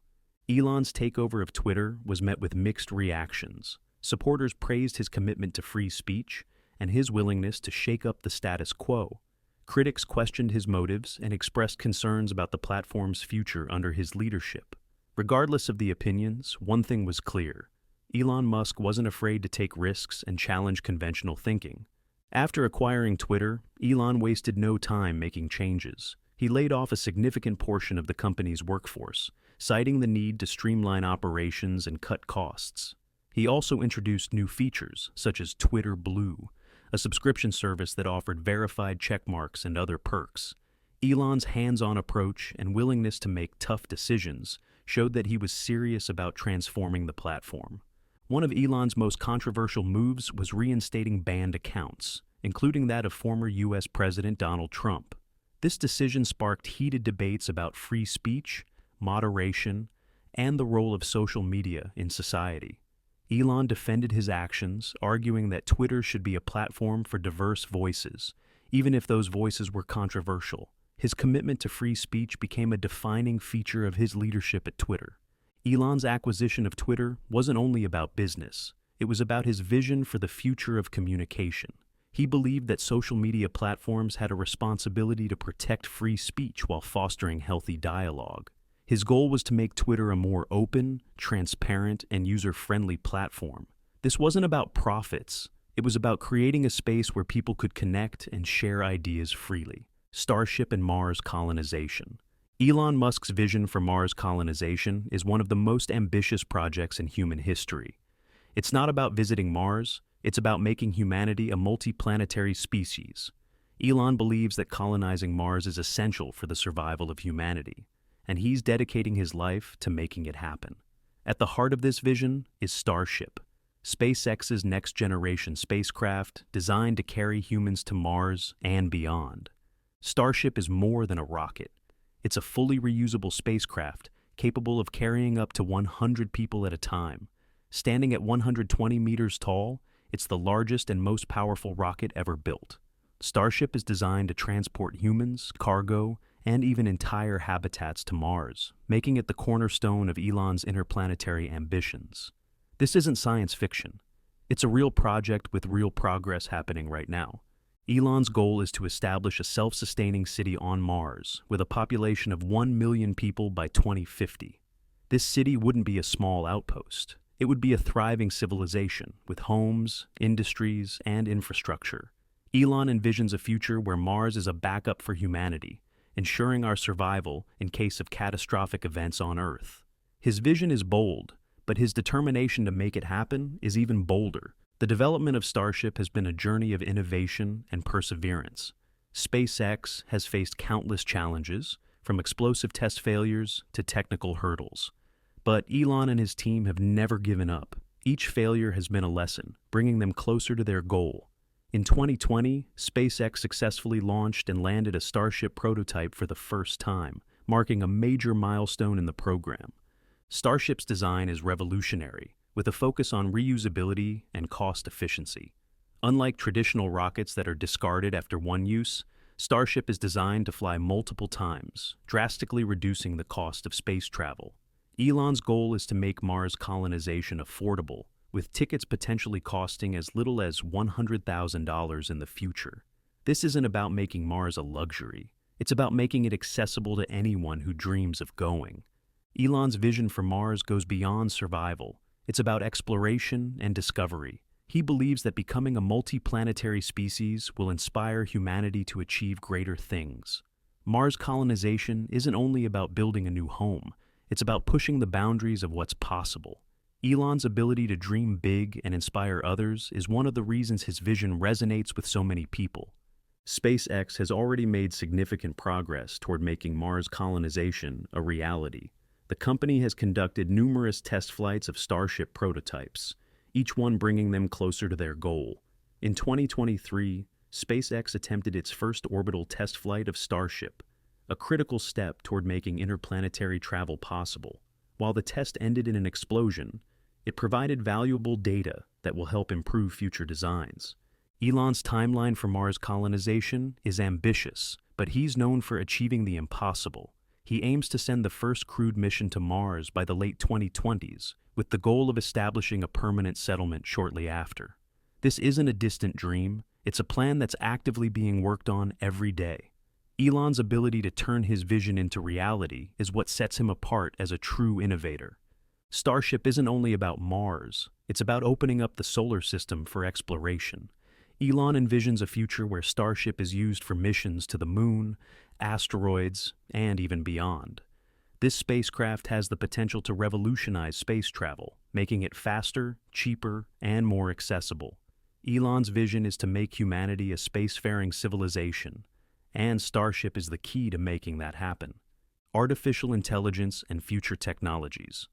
Elon's takeover of Twitter was met with mixed reactions. Supporters praised his commitment to free speech and his willingness to shake up the status quo. Critics questioned his motives and expressed concerns about the platform's future under his leadership. Regardless of the opinions, one thing was clear. Elon Musk wasn't afraid to take risks and challenge conventional thinking. After acquiring Twitter, Elon wasted no time making changes. He laid off a significant portion of the company's workforce, citing the need to streamline operations and cut costs. He also introduced new features, such as Twitter Blue, a subscription service that offered verified checkmarks and other perks. Elon's hands-on approach and willingness to make tough decisions showed that he was serious about transforming the platform. One of Elon's most controversial moves was reinstating banned accounts, including that of former U.S. President Donald Trump. This decision sparked heated debates about free speech, moderation, and the role of social media in society. Elon defended his actions, arguing that Twitter should be a platform for diverse voices, even if those voices were controversial. His commitment to free speech became a defining feature of his leadership at Twitter. Elon's acquisition of Twitter wasn't only about business, it was about his vision for the future of communication. He believed that social media platforms had a responsibility to protect free speech while fostering healthy dialogue. His goal was to make Twitter a more open, transparent, and user-friendly platform. This wasn't about profits. It was about creating a space where people could connect and share ideas freely. Starship and Mars colonization. Elon Musk's vision for Mars colonization is one of the most ambitious projects in human history. It's not about visiting Mars, it's about making humanity a multiplanetary species. Elon believes that colonizing Mars is essential for the survival of humanity, and he's dedicating his life to making it happen. At the heart of this vision is Starship, SpaceX's next-generation spacecraft designed to carry humans to Mars and beyond. Starship is more than a rocket. It's a fully reusable spacecraft capable of carrying up to 100 people at a time. Standing at 120 meters tall, it's the largest and most powerful rocket ever built. Starship is designed to transport humans, cargo, and even entire habitats to Mars, making it the cornerstone of Elon's interplanetary ambitions. This isn't science fiction. It's a real project with real progress happening right now. Elon's goal is to establish a self-sustaining city on Mars with a population of 1 million people by 2050. This city wouldn't be a small outpost. It would be a thriving civilization with homes, industries, and infrastructure. Elon envisions a future where Mars is a backup for humanity, ensuring our survival in case of catastrophic events on Earth. His vision is bold, but his determination to make it happen is even bolder. The development of Starship has been a journey of innovation and perseverance. SpaceX has faced countless challenges, from explosive test failures to technical hurdles. But Elon and his team have never given up. Each failure has been a lesson, bringing them closer to their goal. In 2020, SpaceX successfully launched and landed a Starship prototype for the first time, marking a major milestone in the program. Starship's design is revolutionary, with a focus on reusability and cost efficiency. Unlike traditional rockets that are discarded after one use, Starship is designed to fly multiple times, drastically reducing the cost of space travel. Elon's goal is to make Mars colonization affordable, with tickets potentially costing as little as $100,000 in the future. This isn't about making Mars a luxury. It's about making it accessible to anyone who dreams of going. Elon's vision for Mars goes beyond survival. It's about exploration and discovery. He believes that becoming a multiplanetary species will inspire humanity to achieve greater things. Mars colonization isn't only about building a new home, it's about pushing the boundaries of what's possible. Elon's ability to dream big and inspire others is one of the reasons his vision resonates with so many people. SpaceX has already made significant progress toward making Mars colonization a reality. The company has conducted numerous test flights of Starship prototypes, each one bringing them closer to their goal. In 2023, SpaceX attempted its first orbital test flight of Starship, a critical step toward making interplanetary travel possible. While the test ended in an explosion, it provided valuable data that will help improve future designs. Elon's timeline for Mars colonization is ambitious, but he's known for achieving the impossible. He aims to send the first crewed mission to Mars by the late 2020s, with the goal of establishing a permanent settlement shortly after. This isn't a distant dream, it's a plan that's actively being worked on every day. Elon's ability to turn his vision into reality is what sets him apart as a true innovator. Starship isn't only about Mars, it's about opening up the solar system for exploration. Elon envisions a future where Starship is used for missions to the moon, asteroids, and even beyond. This spacecraft has the potential to revolutionize space travel, making it faster, cheaper, and more accessible. Elon's vision is to make humanity a spacefaring civilization, and Starship is the key to making that happen. Artificial intelligence and future technologies.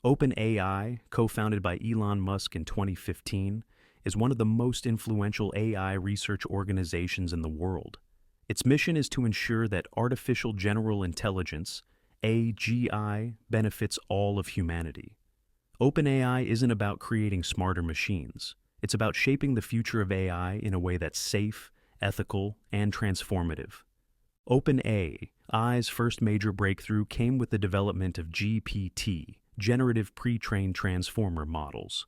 OpenAI, co-founded by Elon Musk in 2015, is one of the most influential AI research organizations in the world. Its mission is to ensure that artificial general intelligence, AGI, benefits all of humanity. OpenAI isn't about creating smarter machines. It's about shaping the future of AI in a way that's safe, ethical, and transformative. OpenAI's first major breakthrough came with the development of GPT, generative pre-trained transformer models.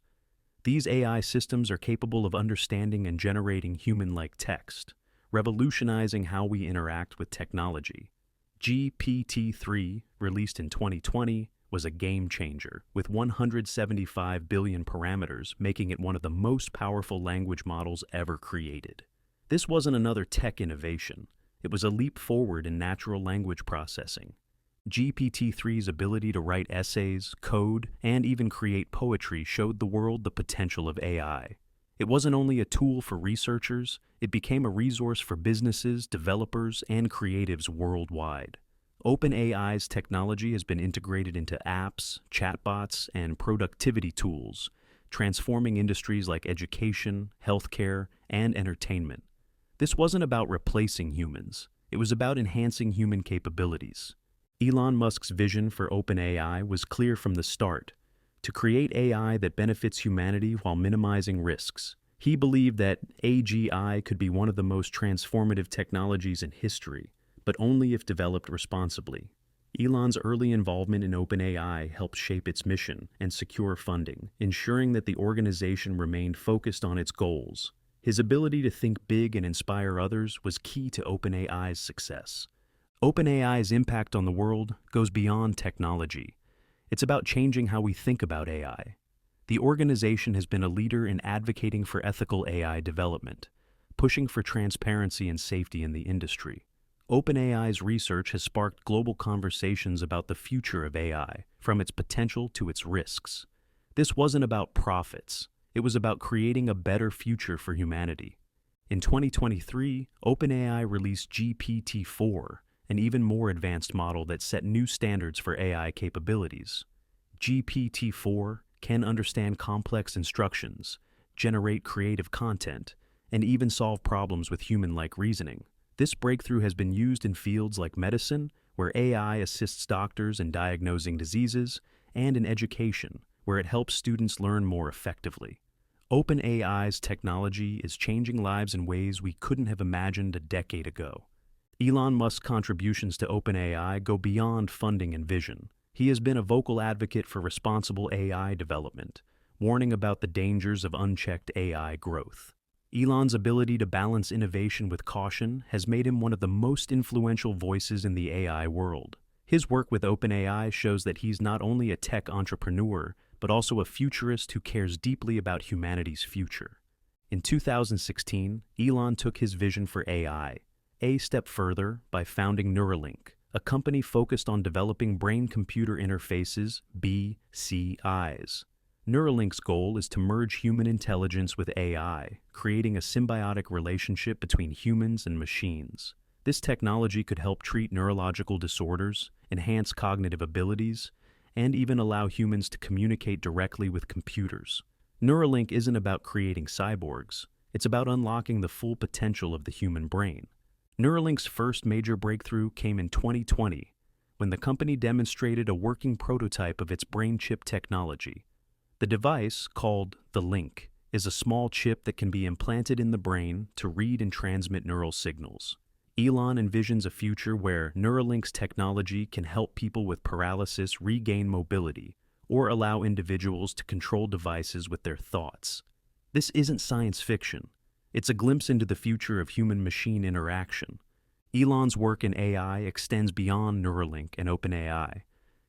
These AI systems are capable of understanding and generating human-like text, revolutionizing how we interact with technology. GPT-3, released in 2020, was a game-changer, with 175 billion parameters, making it one of the most powerful language models ever created. This wasn't another tech innovation. It was a leap forward in natural language processing. GPT-3's ability to write essays, code, and even create poetry showed the world the potential of AI. It wasn't only a tool for researchers, it became a resource for businesses, developers, and creatives worldwide. OpenAI's technology has been integrated into apps, chatbots, and productivity tools, transforming industries like education, healthcare, and entertainment. This wasn't about replacing humans, it was about enhancing human capabilities. Elon Musk's vision for OpenAI was clear from the start: to create AI that benefits humanity while minimizing risks. He believed that AGI could be one of the most transformative technologies in history, but only if developed responsibly. Elon's early involvement in OpenAI helped shape its mission and secure funding, ensuring that the organization remained focused on its goals. His ability to think big and inspire others was key to OpenAI's success. OpenAI's impact on the world goes beyond technology. It's about changing how we think about AI. The organization has been a leader in advocating for ethical AI development, pushing for transparency and safety in the industry. OpenAI's research has sparked global conversations about the future of AI, from its potential to its risks. This wasn't about profits. It was about creating a better future for humanity. In 2023, OpenAI released GPT-4, an even more advanced model that set new standards for AI capabilities. GPT-4 can understand complex instructions, generate creative content, and even solve problems with human-like reasoning. This breakthrough has been used in fields like medicine, where AI assists doctors in diagnosing diseases, and in education, where it helps students learn more effectively. OpenAI's technology is changing lives in ways we couldn't have imagined a decade ago. Elon Musk's contributions to OpenAI go beyond funding and vision. He has been a vocal advocate for responsible AI development, warning about the dangers of unchecked AI growth. Elon's ability to balance innovation with caution has made him one of the most influential voices in the AI world. His work with OpenAI shows that he's not only a tech entrepreneur, but also a futurist who cares deeply about humanity's future. In 2016, Elon took his vision for AI a step further by founding Neuralink, a company focused on developing brain-computer interfaces, BCIs. Neuralink's goal is to merge human intelligence with AI, creating a symbiotic relationship between humans and machines. This technology could help treat neurological disorders, enhance cognitive abilities, and even allow humans to communicate directly with computers. Neuralink isn't about creating cyborgs, it's about unlocking the full potential of the human brain. Neuralink's first major breakthrough came in 2020, when the company demonstrated a working prototype of its brain chip technology. The device, called the Link, is a small chip that can be implanted in the brain to read and transmit neural signals. Elon envisions a future where Neuralink's technology can help people with paralysis regain mobility or allow individuals to control devices with their thoughts. This isn't science fiction. It's a glimpse into the future of human-machine interaction. Elon's work in AI extends beyond Neuralink and OpenAI.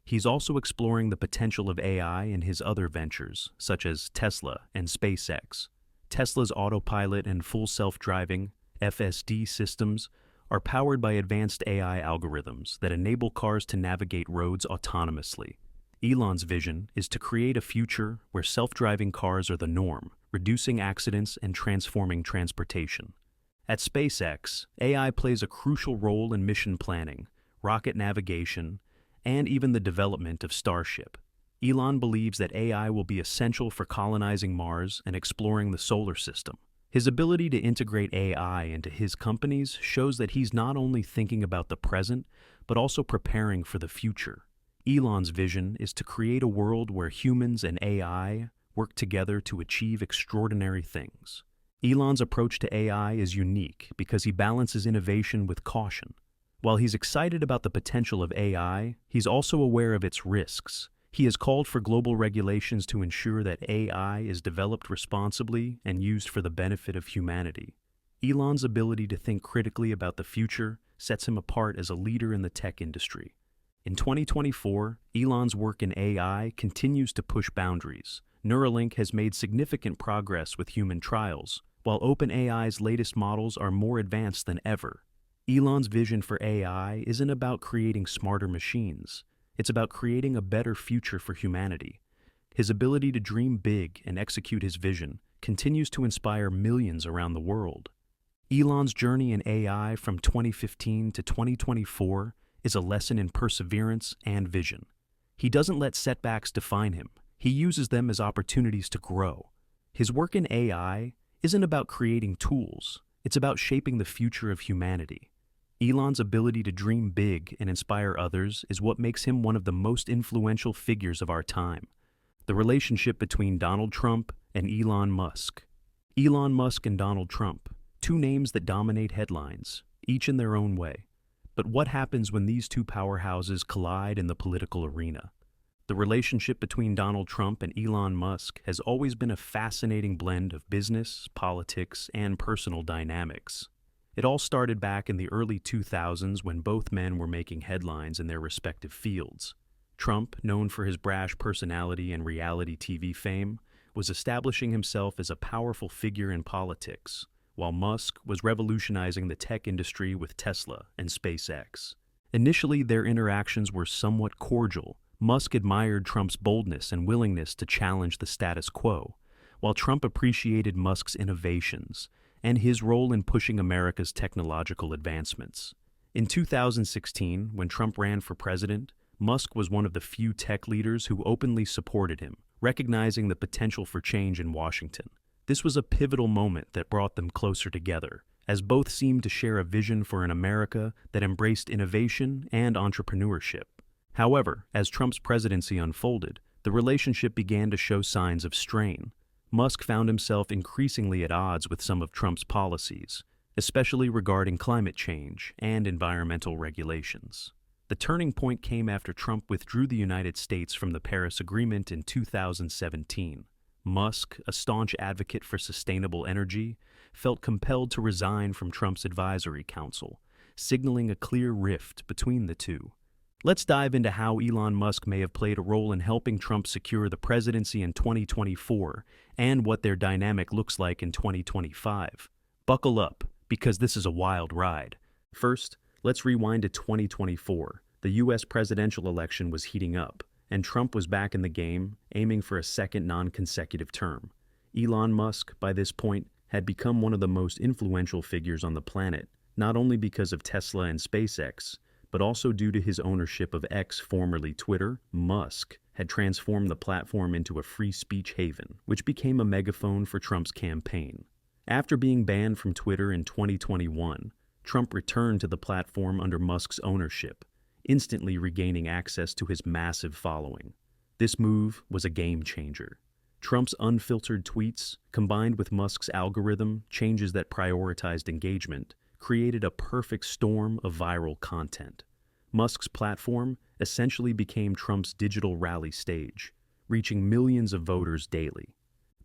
He's also exploring the potential of AI in his other ventures, such as Tesla and SpaceX. Tesla's autopilot and full self-driving, FSD systems, are powered by advanced AI algorithms that enable cars to navigate roads autonomously. Elon's vision is to create a future where self-driving cars are the norm, reducing accidents and transforming transportation. At SpaceX, AI plays a crucial role in mission planning, rocket navigation, and even the development of Starship. Elon believes that AI will be essential for colonizing Mars and exploring the solar system. His ability to integrate AI into his companies shows that he's not only thinking about the present, but also preparing for the future. Elon's vision is to create a world where humans and AI work together to achieve extraordinary things. Elon's approach to AI is unique because he balances innovation with caution. While he's excited about the potential of AI, he's also aware of its risks. He has called for global regulations to ensure that AI is developed responsibly and used for the benefit of humanity. Elon's ability to think critically about the future sets him apart as a leader in the tech industry. In 2024, Elon's work in AI continues to push boundaries. Neuralink has made significant progress with human trials, while OpenAI's latest models are more advanced than ever. Elon's vision for AI isn't about creating smarter machines. It's about creating a better future for humanity. His ability to dream big and execute his vision continues to inspire millions around the world. Elon's journey in AI from 2015 to 2024 is a lesson in perseverance and vision. He doesn't let setbacks define him. He uses them as opportunities to grow. His work in AI isn't about creating tools. It's about shaping the future of humanity. Elon's ability to dream big and inspire others is what makes him one of the most influential figures of our time. The relationship between Donald Trump and Elon Musk. Elon Musk and Donald Trump, two names that dominate headlines, each in their own way. But what happens when these two powerhouses collide in the political arena? The relationship between Donald Trump and Elon Musk has always been a fascinating blend of business, politics, and personal dynamics. It all started back in the early 2000s when both men were making headlines in their respective fields. Trump, known for his brash personality and reality TV fame, was establishing himself as a powerful figure in politics, while Musk was revolutionizing the tech industry with Tesla and SpaceX. Initially, their interactions were somewhat cordial. Musk admired Trump's boldness and willingness to challenge the status quo, while Trump appreciated Musk's innovations and his role in pushing America's technological advancements. In 2016, when Trump ran for president, Musk was one of the few tech leaders who openly supported him, recognizing the potential for change in Washington. This was a pivotal moment that brought them closer together, as both seemed to share a vision for an America that embraced innovation and entrepreneurship. However, as Trump's presidency unfolded, the relationship began to show signs of strain. Musk found himself increasingly at odds with some of Trump's policies, especially regarding climate change and environmental regulations. The turning point came after Trump withdrew the United States from the Paris Agreement in 2017. Musk, a staunch advocate for sustainable energy, felt compelled to resign from Trump's advisory council, signaling a clear rift between the two. Let's dive into how Elon Musk may have played a role in helping Trump secure the presidency in 2024 and what their dynamic looks like in 2025. Buckle up, because this is a wild ride. First, let's rewind to 2024. The U.S. presidential election was heating up, and Trump was back in the game, aiming for a second non-consecutive term. Elon Musk, by this point, had become one of the most influential figures on the planet, not only because of Tesla and SpaceX, but also due to his ownership of X, formerly Twitter. Musk had transformed the platform into a free speech haven, which became a megaphone for Trump's campaign. After being banned from Twitter in 2021, Trump returned to the platform under Musk's ownership, instantly regaining access to his massive following. This move was a game changer. Trump's unfiltered tweets, combined with Musk's algorithm changes that prioritized engagement, created a perfect storm of viral content. Musk's platform essentially became Trump's digital rally stage, reaching millions of voters daily.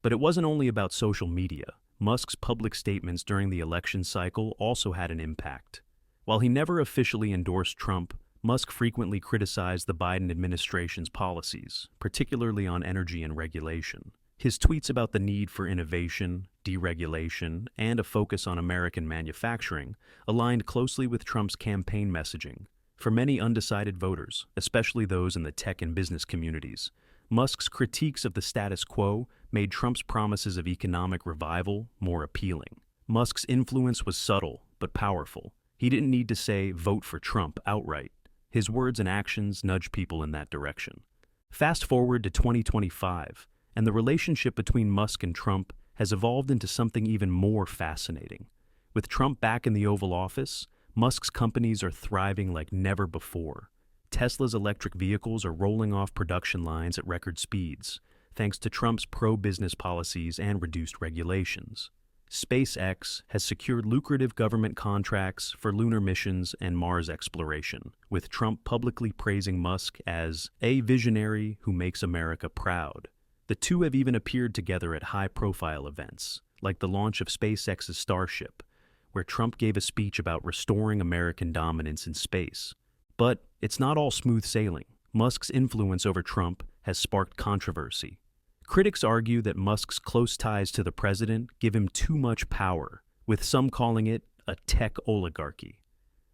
But it wasn't only about social media. Musk's public statements during the election cycle also had an impact. While he never officially endorsed Trump, Musk frequently criticized the Biden administration's policies, particularly on energy and regulation. His tweets about the need for innovation, deregulation, and a focus on American manufacturing aligned closely with Trump's campaign messaging. For many undecided voters, especially those in the tech and business communities, Musk's critiques of the status quo made Trump's promises of economic revival more appealing. Musk's influence was subtle but powerful. He didn't need to say, "Vote for Trump," outright. His words and actions nudged people in that direction. Fast forward to 2025, and the relationship between Musk and Trump has evolved into something even more fascinating. With Trump back in the Oval Office, Musk's companies are thriving like never before. Tesla's electric vehicles are rolling off production lines at record speeds, thanks to Trump's pro-business policies and reduced regulations. SpaceX has secured lucrative government contracts for lunar missions and Mars exploration, with Trump publicly praising Musk as a visionary who makes America proud. The two have even appeared together at high-profile events, like the launch of SpaceX's Starship, where Trump gave a speech about restoring American dominance in space. But it's not all smooth sailing. Musk's influence over Trump has sparked controversy. Critics argue that Musk's close ties to the president give him too much power, with some calling it a tech oligarchy.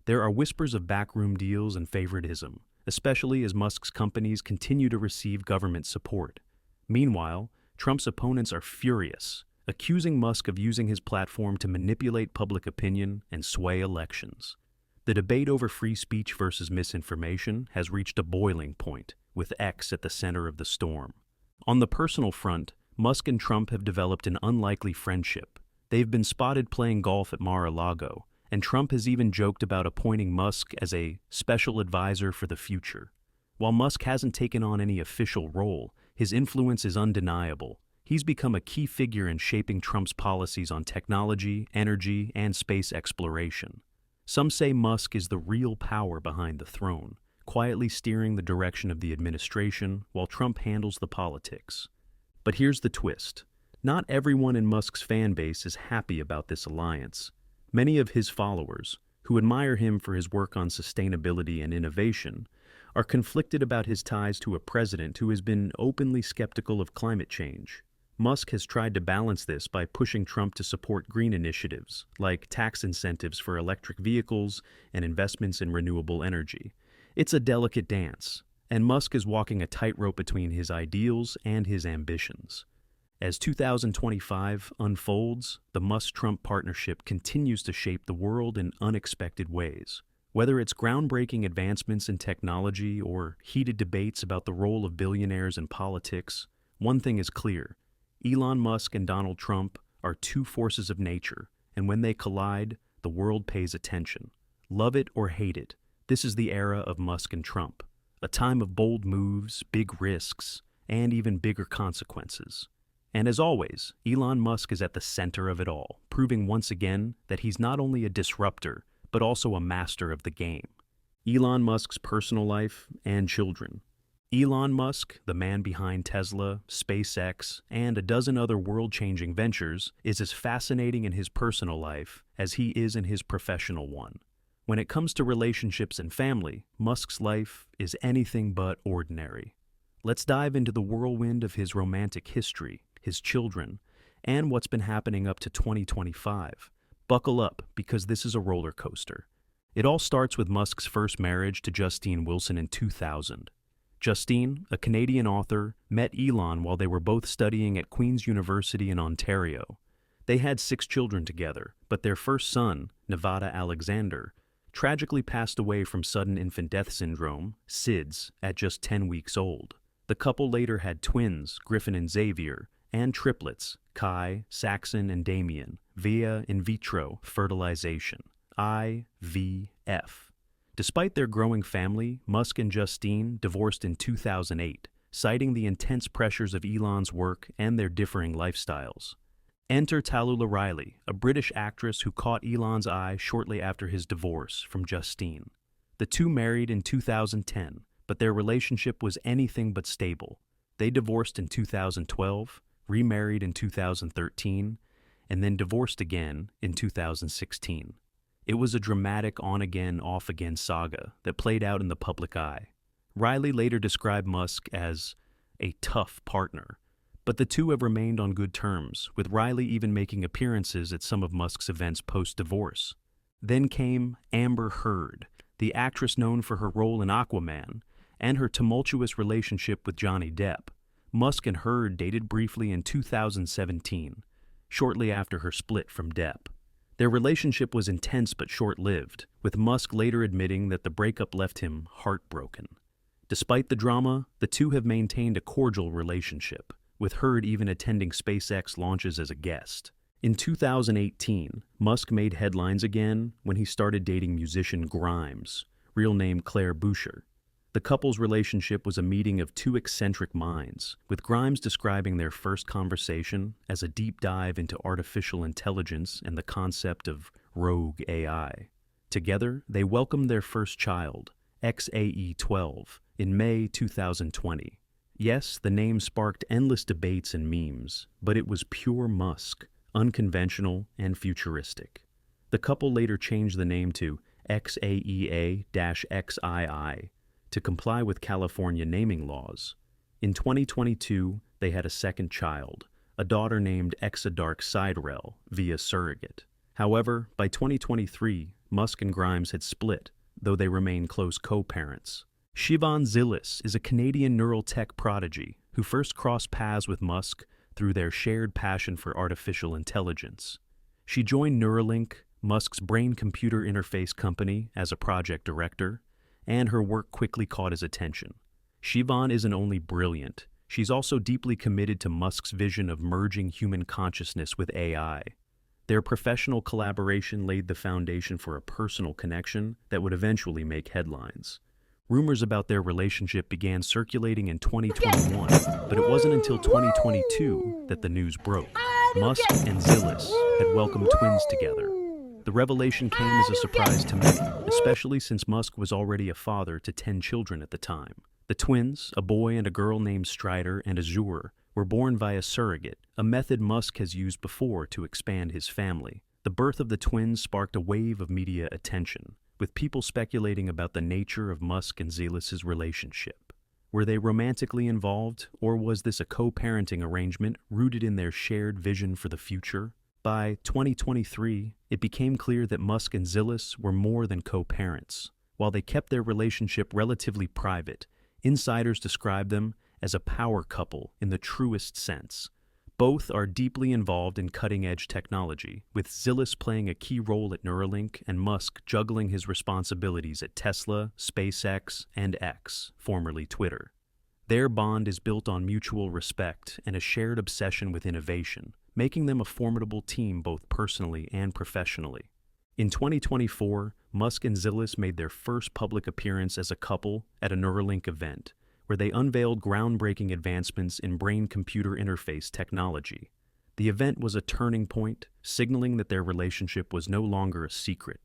There are whispers of backroom deals and favoritism, especially as Musk's companies continue to receive government support. Meanwhile, Trump's opponents are furious, accusing Musk of using his platform to manipulate public opinion and sway elections. The debate over free speech versus misinformation has reached a boiling point, with X at the center of the storm. On the personal front, Musk and Trump have developed an unlikely friendship. They've been spotted playing golf at Mar-a-Lago, and Trump has even joked about appointing Musk as a special advisor for the future. While Musk hasn't taken on any official role, his influence is undeniable. He's become a key figure in shaping Trump's policies on technology, energy, and space exploration. Some say Musk is the real power behind the throne, quietly steering the direction of the administration while Trump handles the politics. But here's the twist. Not everyone in Musk's fan base is happy about this alliance. Many of his followers, who admire him for his work on sustainability and innovation, are conflicted about his ties to a president who has been openly skeptical of climate change. Musk has tried to balance this by pushing Trump to support green initiatives, like tax incentives for electric vehicles and investments in renewable energy. It's a delicate dance, and Musk is walking a tightrope between his ideals and his ambitions. As 2025 unfolds, the Musk-Trump partnership continues to shape the world in unexpected ways. Whether it's groundbreaking advancements in technology or heated debates about the role of billionaires in politics, one thing is clear. Elon Musk and Donald Trump are two forces of nature, and when they collide, the world pays attention. Love it or hate it, this is the era of Musk and Trump, a time of bold moves, big risks, and even bigger consequences. And as always, Elon Musk is at the center of it all, proving once again that he's not only a disruptor, but also a master of the game. Elon Musk's personal life and children. Elon Musk, the man behind Tesla, SpaceX, and a dozen other world-changing ventures, is as fascinating in his personal life as he is in his professional one. When it comes to relationships and family, Musk's life is anything but ordinary. Let's dive into the whirlwind of his romantic history, his children, and what's been happening up to 2025. Buckle up, because this is a roller coaster. It all starts with Musk's first marriage to Justine Wilson in 2000. Justine, a Canadian author, met Elon while they were both studying at Queen's University in Ontario. They had 6 children together, but their first son, Nevada Alexander, tragically passed away from sudden infant death syndrome, SIDS, at just 10 weeks old. The couple later had twins, Griffin and Xavier, and triplets, Kai, Saxon, and Damien, via in vitro fertilization, IVF. Despite their growing family, Musk and Justine divorced in 2008, citing the intense pressures of Elon's work and their differing lifestyles. Enter Tallulah Riley, a British actress who caught Elon's eye shortly after his divorce from Justine. The two married in 2010, but their relationship was anything but stable. They divorced in 2012, remarried in 2013, and then divorced again in 2016. It was a dramatic on-again, off-again saga that played out in the public eye. Riley later described Musk as a tough partner, but the two have remained on good terms, with Riley even making appearances at some of Musk's events post-divorce. Then came Amber Heard, the actress known for her role in Aquaman, and her tumultuous relationship with Johnny Depp. Musk and Heard dated briefly in 2017, shortly after her split from Depp. Their relationship was intense but short-lived, with Musk later admitting that the breakup left him heartbroken. Despite the drama, the two have maintained a cordial relationship, with Heard even attending SpaceX launches as a guest. In 2018, Musk made headlines again when he started dating musician Grimes, real name Claire Boucher. The couple's relationship was a meeting of two eccentric minds, with Grimes describing their first conversation as a deep dive into artificial intelligence and the concept of rogue AI. Together, they welcomed their first child, XAE-12, in May 2020. Yes, the name sparked endless debates and memes, but it was pure Musk, unconventional and futuristic. The couple later changed the name to XAEA-XII, to comply with California naming laws. In 2022, they had a second child, a daughter named Exadark Siderel, via surrogate. However, by 2023, Musk and Grimes had split, though they remain close co-parents. Siobhan Zillis is a Canadian neural tech prodigy who first crossed paths with Musk through their shared passion for artificial intelligence. She joined Neuralink, Musk's brain-computer interface company, as a project director, and her work quickly caught his attention. Siobhan isn't only brilliant, she's also deeply committed to Musk's vision of merging human consciousness with AI. Their professional collaboration laid the foundation for a personal connection that would eventually make headlines. Rumors about their relationship began circulating in 2021, but it wasn't until 2022 that the news broke. Musk and Zillis had welcomed twins together. The revelation came as a surprise to many, especially since Musk was already a father to 10 children at the time. The twins, a boy and a girl named Strider and Azure, were born via surrogate, a method Musk has used before to expand his family. The birth of the twins sparked a wave of media attention, with people speculating about the nature of Musk and Zillis' relationship. Were they romantically involved, or was this a co-parenting arrangement rooted in their shared vision for the future? By 2023, it became clear that Musk and Zillis were more than co-parents. While they kept their relationship relatively private, insiders describe them as a power couple in the truest sense. Both are deeply involved in cutting-edge technology, with Zillis playing a key role at Neuralink and Musk juggling his responsibilities at Tesla, SpaceX, and X, formerly Twitter. Their bond is built on mutual respect and a shared obsession with innovation, making them a formidable team both personally and professionally. In 2024, Musk and Zillis made their first public appearance as a couple at a Neuralink event, where they unveiled groundbreaking advancements in brain-computer interface technology. The event was a turning point, signaling that their relationship was no longer a secret.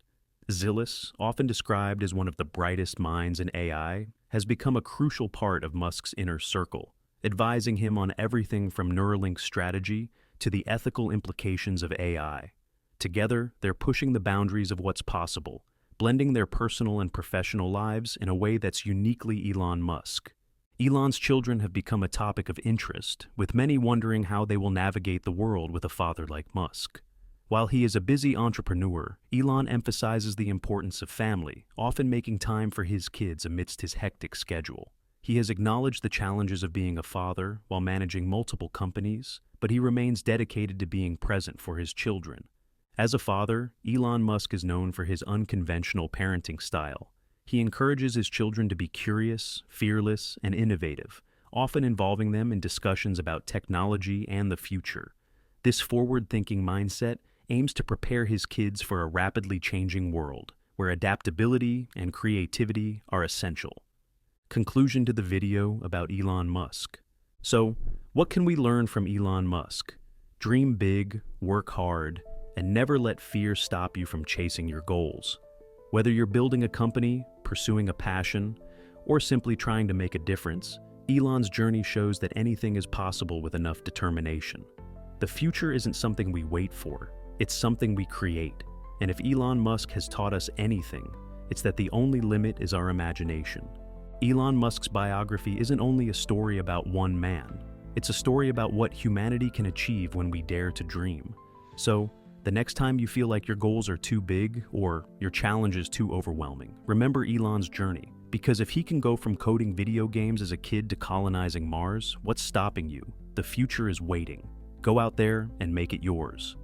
Zillis, often described as one of the brightest minds in AI, has become a crucial part of Musk's inner circle, advising him on everything from Neuralink's strategy to the ethical implications of AI. Together, they're pushing the boundaries of what's possible, blending their personal and professional lives in a way that's uniquely Elon Musk. Elon's children have become a topic of interest, with many wondering how they will navigate the world with a father like Musk. While he is a busy entrepreneur, Elon emphasizes the importance of family, often making time for his kids amidst his hectic schedule. He has acknowledged the challenges of being a father while managing multiple companies, but he remains dedicated to being present for his children. As a father, Elon Musk is known for his unconventional parenting style. He encourages his children to be curious, fearless, and innovative, often involving them in discussions about technology and the future. This forward-thinking mindset aims to prepare his kids for a rapidly changing world, where adaptability and creativity are essential. Conclusion to the video about Elon Musk. So, what can we learn from Elon Musk? Dream big, work hard, and never let fear stop you from chasing your goals. Whether you're building a company, pursuing a passion, or simply trying to make a difference, Elon's journey shows that anything is possible with enough determination. The future isn't something we wait for, it's something we create. And if Elon Musk has taught us anything, it's that the only limit is our imagination. Elon Musk's biography isn't only a story about one man, it's a story about what humanity can achieve when we dare to dream. So, the next time you feel like your goals are too big or your challenge is too overwhelming, remember Elon's journey. Because if he can go from coding video games as a kid to colonizing Mars, what's stopping you? The future is waiting. Go out there and make it yours.